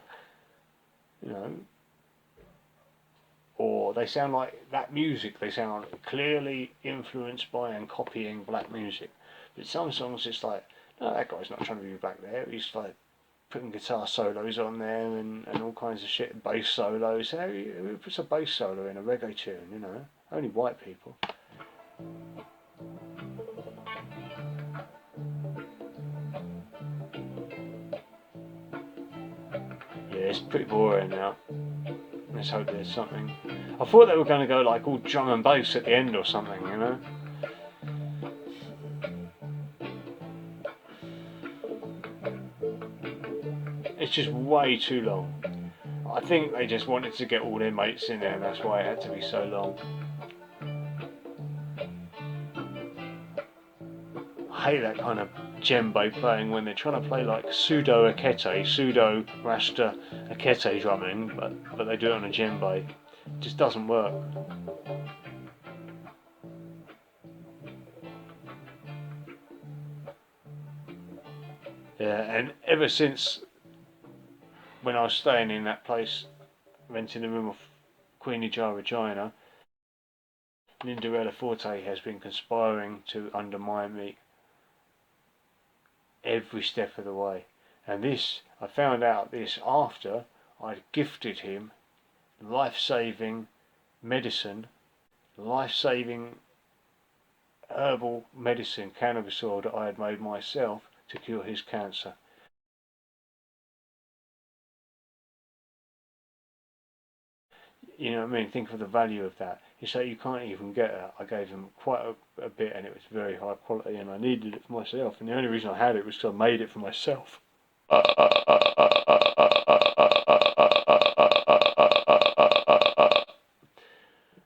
or they sound like that music, they sound clearly influenced by and copying black music. But some songs it's like, no, that guy's not trying to be black there, he's like putting guitar solos on there and all kinds of shit, bass solos. Who puts a bass solo in a reggae tune, Only white people. Yeah, it's pretty boring now. Let's hope there's something. I thought they were going to go like all drum and bass at the end or something, It's just way too long. I think they just wanted to get all their mates in there, that's why it had to be so long. I hate that kind of djembe playing when they're trying to play like pseudo akete, pseudo rasta akete drumming, but they do it on a djembe. It just doesn't work. Yeah, and ever since when I was staying in that place, renting the room of Queenie Jar Regina, Linda Forte has been conspiring to undermine me every step of the way. And this, I found out this after I'd gifted him life-saving medicine, life-saving herbal medicine, cannabis oil that I had made myself to cure his cancer. you know what I mean? Think of the value of that. You say you can't even get that. I gave him quite a bit, and it was very high quality, and I needed it for myself. And the only reason I had it was because I made it for myself.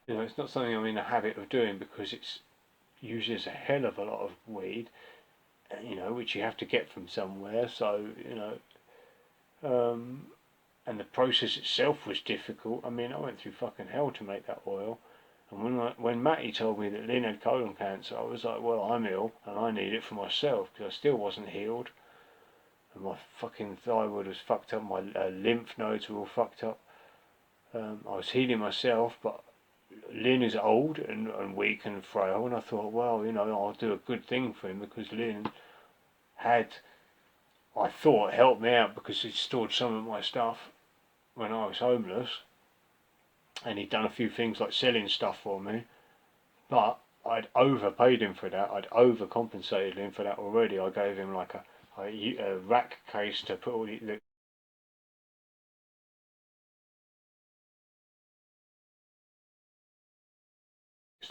You know, it's not something I'm in the habit of doing because it uses a hell of a lot of weed, you know, which you have to get from somewhere. So, you know, and the process itself was difficult. I mean, I went through fucking hell to make that oil. And when Matty told me that Lynn had colon cancer, I was like, well, I'm ill and I need it for myself because I still wasn't healed. And my fucking thyroid was fucked up, my lymph nodes were all fucked up. I was healing myself, but Lynn is old and weak and frail, and I thought, well, you know, I'll do a good thing for him because Lynn had, I thought, helped me out because he'd stored some of my stuff when I was homeless, and he'd done a few things like selling stuff for me, but I'd overpaid him for that. I'd overcompensated him for that already. I gave him like a rack case to put all the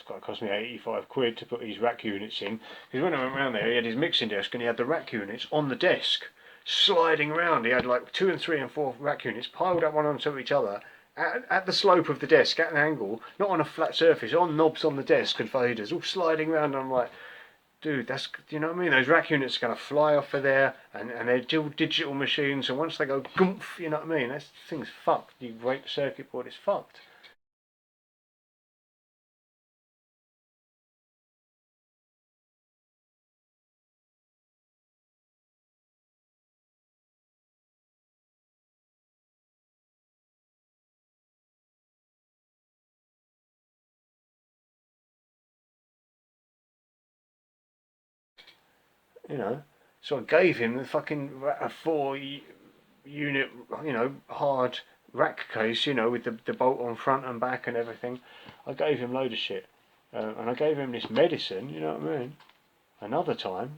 it cost me 85 quid to put these rack units in, because when I went around there he had his mixing desk and he had the rack units on the desk sliding around. He had like 2 and 3 and 4 rack units piled up one on top of each other at the slope of the desk at an angle, not on a flat surface, on knobs on the desk and faders all sliding around. I'm like, dude, that's, you know what I mean? Those rack units are going to fly off of there, and they're digital machines, and once they go goomph, you know what I mean? That thing's fucked. You break the circuit board, it's fucked. You know, so I gave him the fucking a 4 unit, you know, hard rack case, you know, with the bolt on front and back and everything. I gave him load of shit, and I gave him this medicine, you know what I mean? Another time,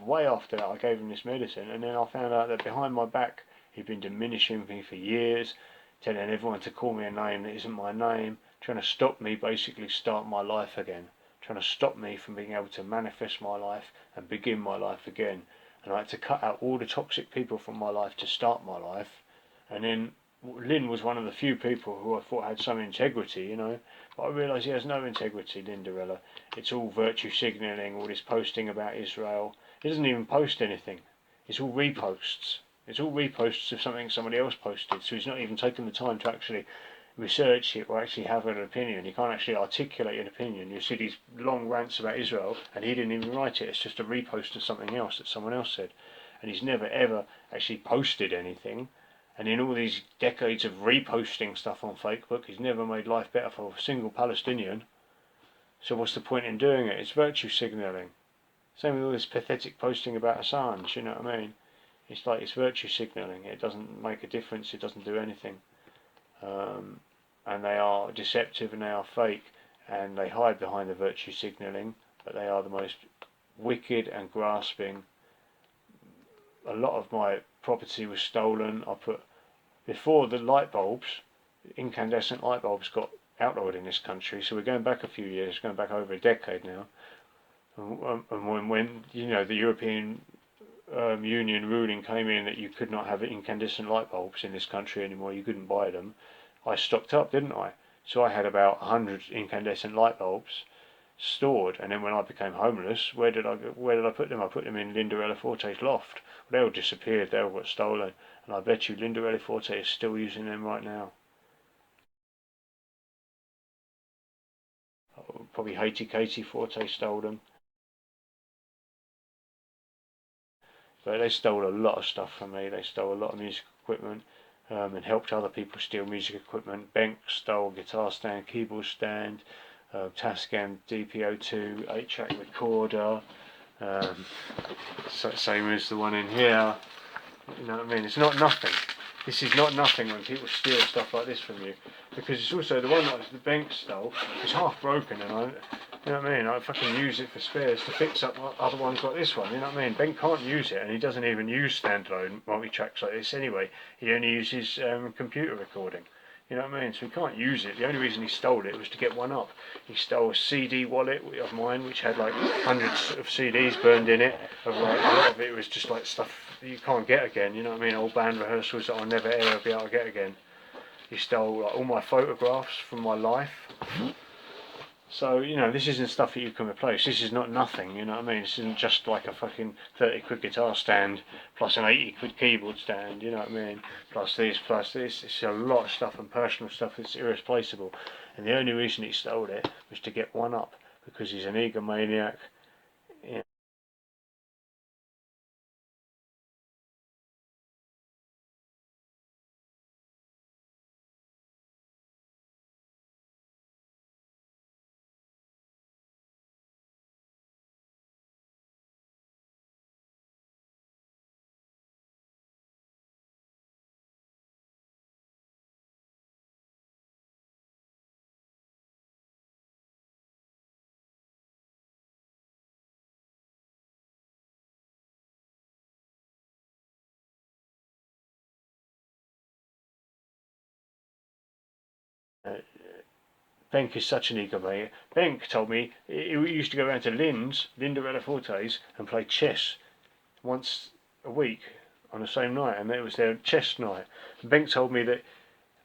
way after that, I gave him this medicine, and then I found out that behind my back he'd been diminishing me for years, telling everyone to call me a name that isn't my name, trying to stop me basically start my life again, trying to stop me from being able to manifest my life and begin my life again. And I had to cut out all the toxic people from my life to start my life. And then Lynn was one of the few people who I thought had some integrity, you know. But I realised he has no integrity, Lindarella. It's all virtue signalling, all this posting about Israel. He doesn't even post anything. It's all reposts. It's all reposts of something somebody else posted. So he's not even taken the time to actually research it or actually have an opinion. He can't actually articulate an opinion. You see these long rants about Israel, and he didn't even write it. It's just a repost of something else that someone else said. And he's never ever actually posted anything. And in all these decades of reposting stuff on Facebook, he's never made life better for a single Palestinian. So what's the point in doing it? It's virtue signalling. Same with all this pathetic posting about Assange, you know what I mean? It's like it's virtue signalling. It doesn't make a difference. It doesn't do anything. And they are deceptive and they are fake, and they hide behind the virtue signalling, but they are the most wicked and grasping. A lot of my property was stolen. Before the light bulbs, incandescent light bulbs got outlawed in this country, so we're going back a few years, going back over a decade now. And when you know the European Union ruling came in that you could not have incandescent light bulbs in this country anymore, you couldn't buy them, I stocked up, didn't I? So I had about 100 incandescent light bulbs stored, and then when I became homeless, where did I put them? I put them in Lindarella Forte's loft. Well, they all disappeared, they all got stolen, and I bet you Lindarella Forte is still using them right now. Probably Haiti Katie Forte stole them. But they stole a lot of stuff from me. They stole a lot of music equipment, and helped other people steal music equipment. Bank stole guitar stand, keyboard stand, Tascam DPO2 8-track recorder, same as the one in here. You know what I mean? It's not nothing. This is not nothing when people steal stuff like this from you, because it's also the one that the bank stole is half broken, and you know what I mean? I fucking use it for spares to fix up other ones like this one. You know what I mean? Ben can't use it, and he doesn't even use standalone multi-tracks like this anyway. He only uses computer recording. You know what I mean? So he can't use it. The only reason he stole it was to get one up. He stole a CD wallet of mine, which had like hundreds of CDs burned in it. Of like, a lot of it was just like stuff that you can't get again. You know what I mean? Old band rehearsals that I'll never ever be able to get again. He stole like all my photographs from my life. So, you know, this isn't stuff that you can replace. This is not nothing, you know what I mean? This isn't just like a fucking 30 quid guitar stand plus an 80 quid keyboard stand, you know what I mean? Plus this, plus this. It's a lot of stuff and personal stuff that's irreplaceable. And the only reason he stole it was to get one up, because he's an egomaniac. You know. Benk is such an egomaniac. Benk told me he used to go around to Linda Forte's, and play chess once a week on the same night, and it was their chess night. And Benk told me that,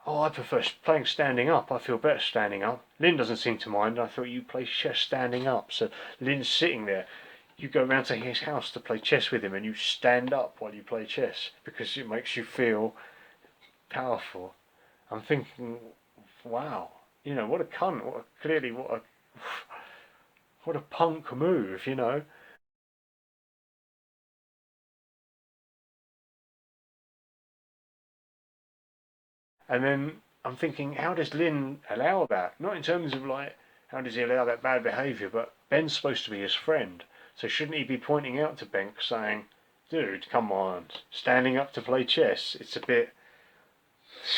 oh, I prefer playing standing up. I feel better standing up. Lynn doesn't seem to mind. I thought, you play chess standing up. So Lynn's sitting there. You go round to his house to play chess with him, and you stand up while you play chess because it makes you feel powerful. I'm thinking, wow, you know, what a cunt. What a punk move, you know. And then I'm thinking, how does Lynn allow that? Not in terms of like, how does he allow that bad behaviour, but Ben's supposed to be his friend. So shouldn't he be pointing out to Ben, saying, dude, come on, standing up to play chess, it's a bit,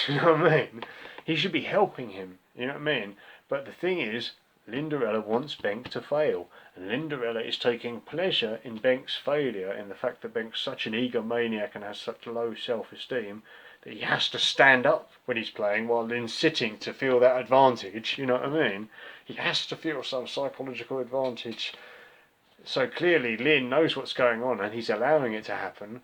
you know what I mean? He should be helping him, you know what I mean? But the thing is, Linderella wants Benk to fail, and Linderella is taking pleasure in Benk's failure, in the fact that Benk's such an egomaniac and has such low self-esteem that he has to stand up when he's playing while Lynn's sitting to feel that advantage, you know what I mean? He has to feel some psychological advantage. So clearly Lynn knows what's going on, and he's allowing it to happen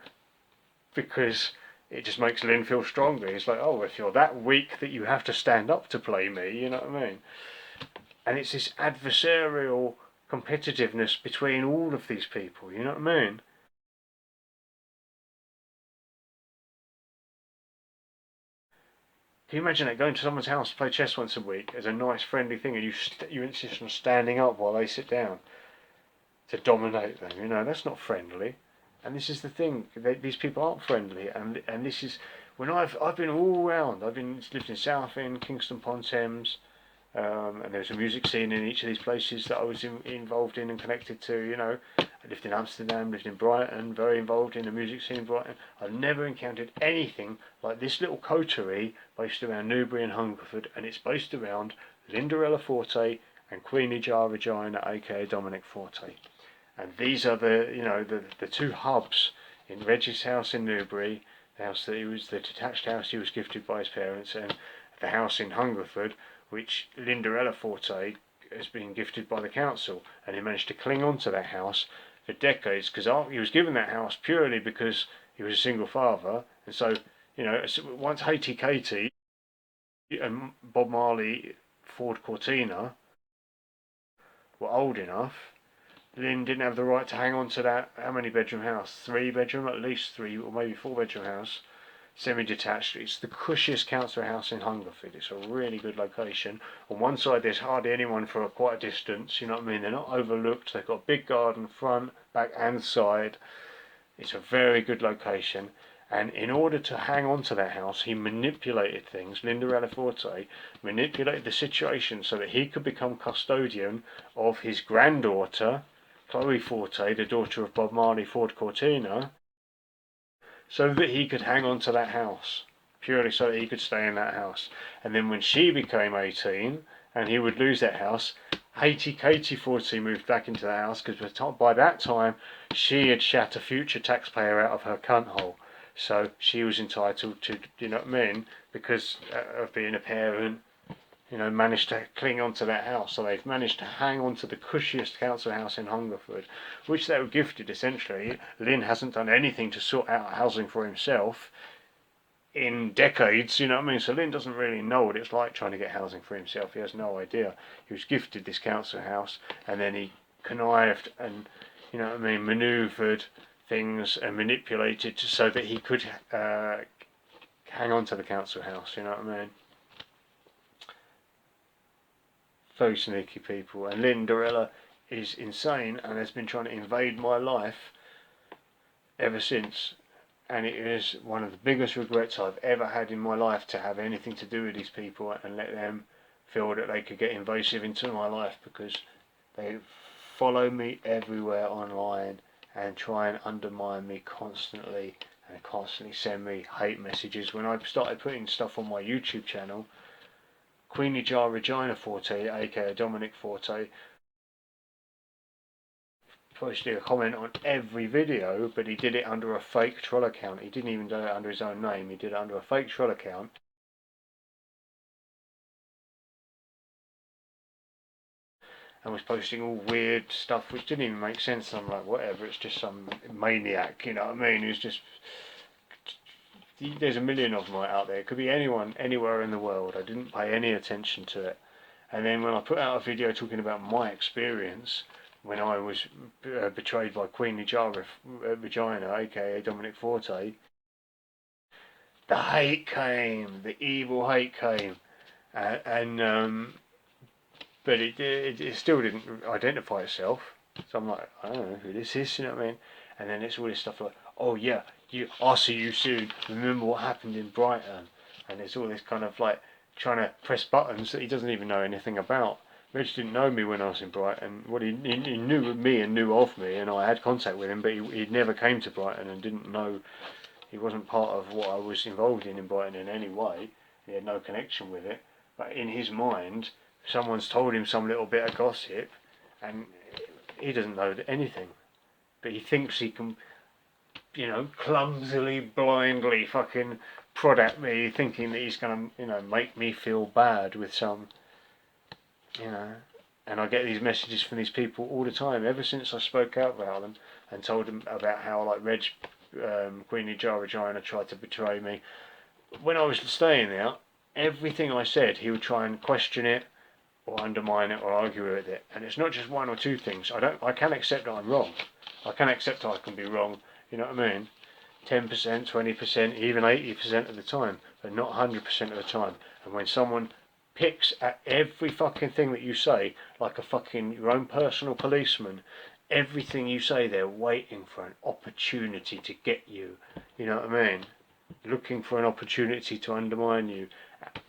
because it just makes Lynn feel stronger. He's like, oh, if you're that weak that you have to stand up to play me, you know what I mean? And it's this adversarial competitiveness between all of these people, you know what I mean? Can you imagine that, going to someone's house to play chess once a week as a nice friendly thing, and you insist on standing up while they sit down to dominate them? You know, that's not friendly. And this is the thing, these people aren't friendly, and this is, when I've been all around, lived in Southend, Kingston upon Thames, and there's a music scene in each of these places that I was involved in and connected to, you know. I lived in Amsterdam, lived in Brighton, very involved in the music scene in Brighton. I've never encountered anything like this little coterie based around Newbury and Hungerford, and it's based around Linderella Forte and Queenie Jar Regina, aka Dominic Forte. And these are the two hubs in Reggie's house in Newbury, the detached house he was gifted by his parents, and the house in Hungerford, which Linderella Forte has been gifted by the council, and he managed to cling on to that house for decades, because he was given that house purely because he was a single father. And so, you know, once Haiti Katie and Bob Marley, Ford Cortina were old enough, Lynn didn't have the right to hang on to that, how many bedroom house? 3 bedroom, at least 3 or maybe 4 bedroom house, semi-detached. It's the cushiest council house in Hungerford. It's a really good location. On one side there's hardly anyone for quite a distance, you know what I mean? They're not overlooked. They've got a big garden front, back and side. It's a very good location. And in order to hang on to that house, he manipulated things. Linderella Forte manipulated the situation so that he could become custodian of his granddaughter, Chloe Forte, the daughter of Bob Marley, Ford Cortina, so that he could hang on to that house, purely so that he could stay in that house. And then when she became 18 and he would lose that house, Katie Forte moved back into the house, because by that time she had shat a future taxpayer out of her cunt hole. So she was entitled to, you know what I mean, because of being a parent, you know, managed to cling onto that house. So they've managed to hang on to the cushiest council house in Hungerford, which they were gifted essentially. Lynn hasn't done anything to sort out housing for himself in decades, you know what I mean? So Lynn doesn't really know what it's like trying to get housing for himself. He has no idea. He was gifted this council house, and then he connived and, you know what I mean, manoeuvred things and manipulated so that he could hang on to the council house, you know what I mean? Very sneaky people. And Lynn Dorella is insane and has been trying to invade my life ever since. And it is one of the biggest regrets I've ever had in my life to have anything to do with these people and let them feel that they could get invasive into my life, because they follow me everywhere online and try and undermine me constantly and constantly send me hate messages. When I started putting stuff on my YouTube channel, Queenie Jar Regina Forte, aka Dominic Forte, posted a comment on every video, but he did it under a fake troll account. He didn't even do it under his own name, he did it under a fake troll account. And was posting all weird stuff which didn't even make sense. I'm like, whatever, it's just some maniac, you know what I mean? Who's just... There's a million of them out there. It could be anyone, anywhere in the world. I didn't pay any attention to it. And then when I put out a video talking about my experience when I was betrayed by Queenie Jar Regina, aka Dominic Forte, the hate came, the evil hate came, but it still didn't identify itself. So I'm like, I don't know who this is, you know what I mean? And then it's all this stuff like, oh yeah, I'll see you soon, remember what happened in Brighton? And it's all this kind of like trying to press buttons that he doesn't even know anything about. Reg didn't know me when I was in Brighton. Well, he knew me and knew of me, and I had contact with him, but he never came to Brighton and didn't know. He wasn't part of what I was involved in Brighton in any way. He had no connection with it. But in his mind, someone's told him some little bit of gossip, and he doesn't know anything. But he thinks he can, you know, clumsily, blindly fucking prod at me, thinking that he's going to, you know, make me feel bad with some, you know. And I get these messages from these people all the time, ever since I spoke out about them and told them about how, like, Queenie Jar Regina tried to betray me. When I was staying there, everything I said, he would try and question it or undermine it or argue with it. And it's not just one or two things. I can accept that I'm wrong. I can accept that I can be wrong, you know what I mean? 10%, 20%, even 80% of the time, but not 100% of the time. And when someone picks at every fucking thing that you say, like a fucking your own personal policeman, everything you say, they're waiting for an opportunity to get you, you know what I mean? Looking for an opportunity to undermine you,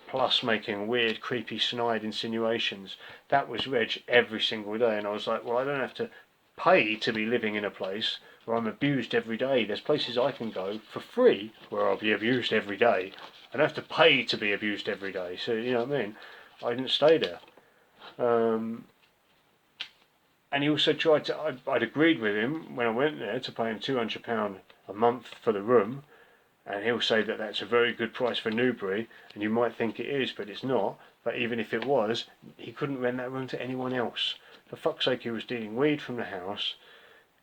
plus making weird, creepy, snide insinuations. That was Reg every single day, and I was like, well, I don't have to pay to be living in a place where I'm abused every day. There's places I can go for free where I'll be abused every day. I don't have to pay to be abused every day. So, you know what I mean? I didn't stay there. And he also tried to, I'd agreed with him when I went there to pay him £200 a month for the room. And he'll say that that's a very good price for Newbury, and you might think it is, but it's not. But even if it was, he couldn't rent that room to anyone else. For fuck's sake, he was dealing weed from the house,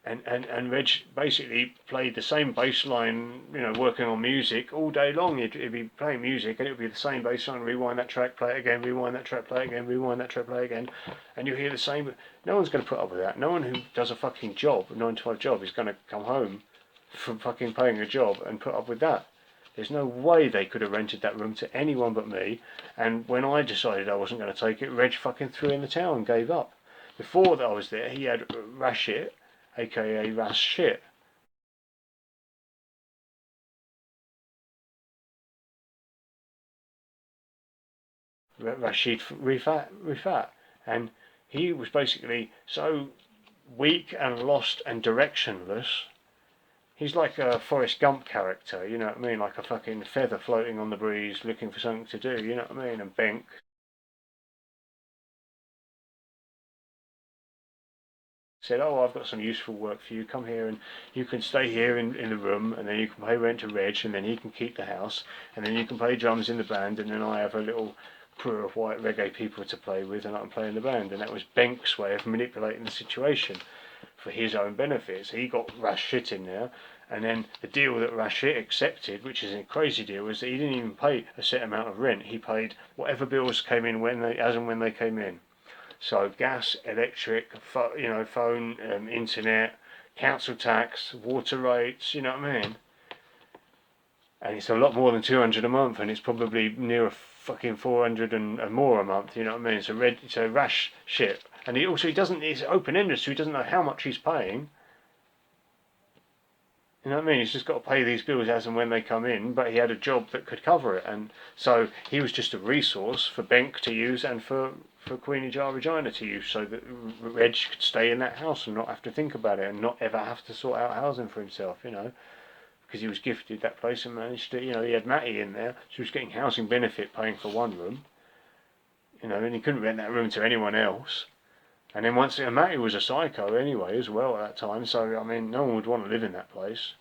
and Reg basically played the same bass line, you know, working on music all day long. He'd be playing music, and it would be the same bass line, rewind that track, play it again, rewind that track, play it again, rewind that track, play it again, and you hear the same. No one's going to put up with that. No one who does a fucking job, a 9-to-5 job, is going to come home from fucking paying a job and put up with that. There's no way they could have rented that room to anyone but me. And when I decided I wasn't going to take it, Reg fucking threw in the towel and gave up. Before that I was there, he had Rashid, aka Rash Shit. Rashid Rifat. And he was basically so weak and lost and directionless. He's like a Forrest Gump character, you know what I mean? Like a fucking feather floating on the breeze looking for something to do, you know what I mean? And bent. said, oh, I've got some useful work for you, come here and you can stay here in the room, and then you can pay rent to Reg, and then he can keep the house, and then you can play drums in the band, and then I have a little crew of white reggae people to play with, and I can play in the band. And that was Benk's way of manipulating the situation for his own benefits. He got Rush shit in there, and then the deal that Rush shit accepted, which is a crazy deal, was that he didn't even pay a set amount of rent. He paid whatever bills came in as and when they came in. So gas, electric, phone, internet, council tax, water rates, you know what I mean? And it's a lot more than 200 a month, and it's probably near a fucking 400 and more a month, you know what I mean? It's a rash shit. And he doesn't, it's open-ended, so he doesn't know how much he's paying. You know what I mean? He's just got to pay these bills as and when they come in, but he had a job that could cover it, and so he was just a resource for Benk to use and for Queenie Jar Regina to use, so that Reg could stay in that house and not have to think about it and not ever have to sort out housing for himself, you know, because he was gifted that place and managed to, you know, he had Matty in there, so he was getting housing benefit paying for one room, you know, and he couldn't rent that room to anyone else. And then and Matty was a psycho anyway as well at that time, so I mean no one would want to live in that place.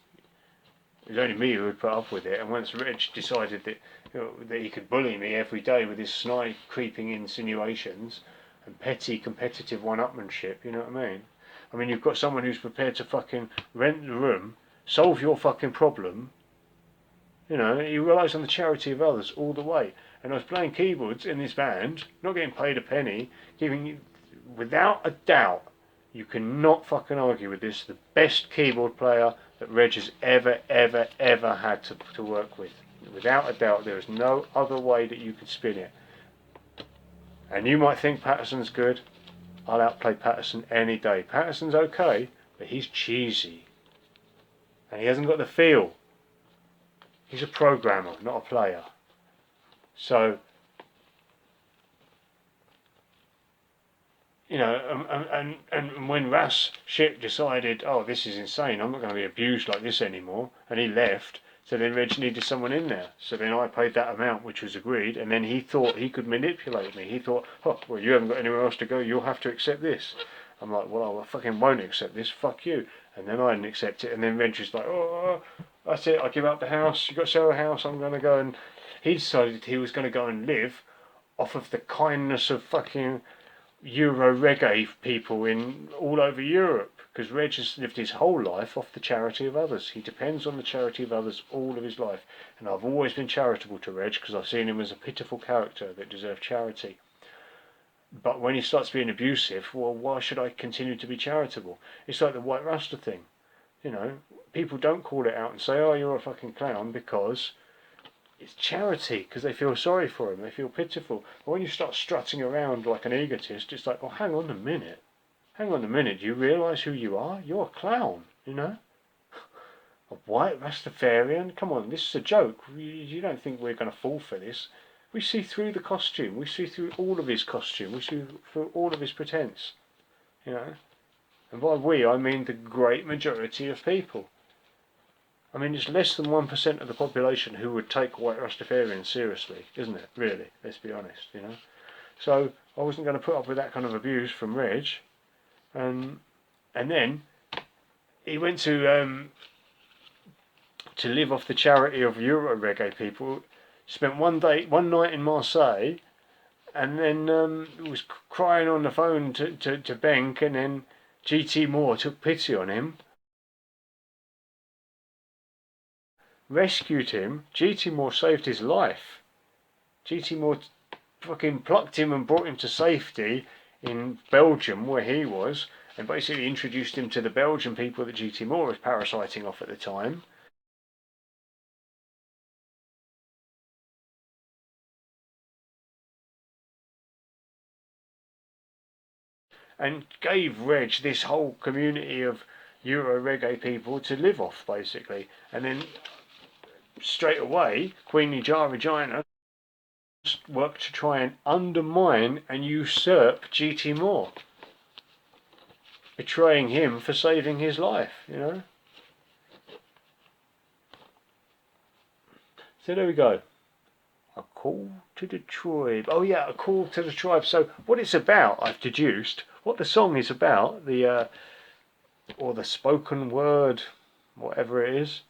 It was only me who would put up with it, and once Rich decided that, you know, that he could bully me every day with his snide creeping insinuations and petty competitive one-upmanship, you know what I mean? I mean, you've got someone who's prepared to fucking rent the room, solve your fucking problem, you know, he relies on the charity of others all the way. And I was playing keyboards in this band, not getting paid a penny, without a doubt, you cannot fucking argue with this, the best keyboard player that Reg has ever had to work with. Without a doubt, there is no other way that you could spin it. And you might think Patterson's good. I'll outplay Patterson any day. Patterson's okay, but he's cheesy. And he hasn't got the feel. He's a programmer, not a player. So, you know, and when Ras shit decided, oh, this is insane, I'm not going to be abused like this anymore, and he left, so then Reg needed someone in there. So then I paid that amount, which was agreed, and then he thought he could manipulate me. He thought, oh, well, you haven't got anywhere else to go, you'll have to accept this. I'm like, well, I fucking won't accept this, fuck you. And then I didn't accept it, and then Reg was like, oh, that's it, I give up the house, you've got to sell the house, I'm going to go, and he decided he was going to go and live off of the kindness of fucking Euro reggae people in all over Europe, because Reg has lived his whole life off the charity of others. He depends on the charity of others all of his life, and I've always been charitable to Reg because I've seen him as a pitiful character that deserved charity. But when he starts being abusive, well, why should I continue to be charitable? It's like the White Rasta thing, you know. People don't call it out and say, oh, you're a fucking clown, because it's charity, because they feel sorry for him, they feel pitiful. But when you start strutting around like an egotist, it's like, well, hang on a minute, do you realise who you are? You're a clown, you know? A white Rastafarian? Come on, this is a joke. You don't think we're going to fall for this? We see through the costume, we see through all of his costume, we see through all of his pretense, you know? And by we, I mean the great majority of people. I mean, it's less than 1% of the population who would take white Rastafarians seriously, isn't it? Really, let's be honest, you know. So I wasn't going to put up with that kind of abuse from Reg, and then he went to live off the charity of Euro reggae people. Spent one night in Marseille, and then was crying on the phone to Benk, and then GT Moore took pity on him. Rescued him. GT Moore saved his life. GT Moore fucking plucked him and brought him to safety in Belgium, where he was, and basically introduced him to the Belgian people that GT Moore was parasiting off at the time. And gave Reg this whole community of Euro reggae people to live off, basically. And then straight away, Queenie Jar Regina worked to try and undermine and usurp GT Moore, betraying him for saving his life, you know. So there we go. A call to the tribe. Oh yeah, a call to the tribe. So what it's about, I've deduced, what the song is about, or the spoken word, whatever it is.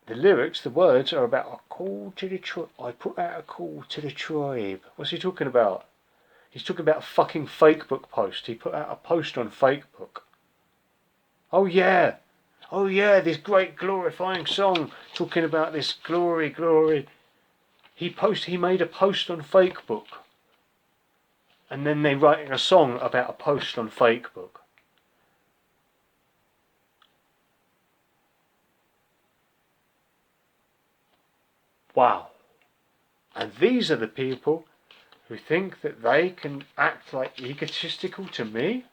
The lyrics, the words are about a call to the tribe. I put out a call to the tribe. What's he talking about? He's talking about a fucking Facebook post. He put out a post on Facebook. Oh yeah, this great glorifying song talking about this glory, glory. He made a post on Facebook. And then they're writing a song about a post on Facebook. Wow. And these are the people who think that they can act like egotistical to me?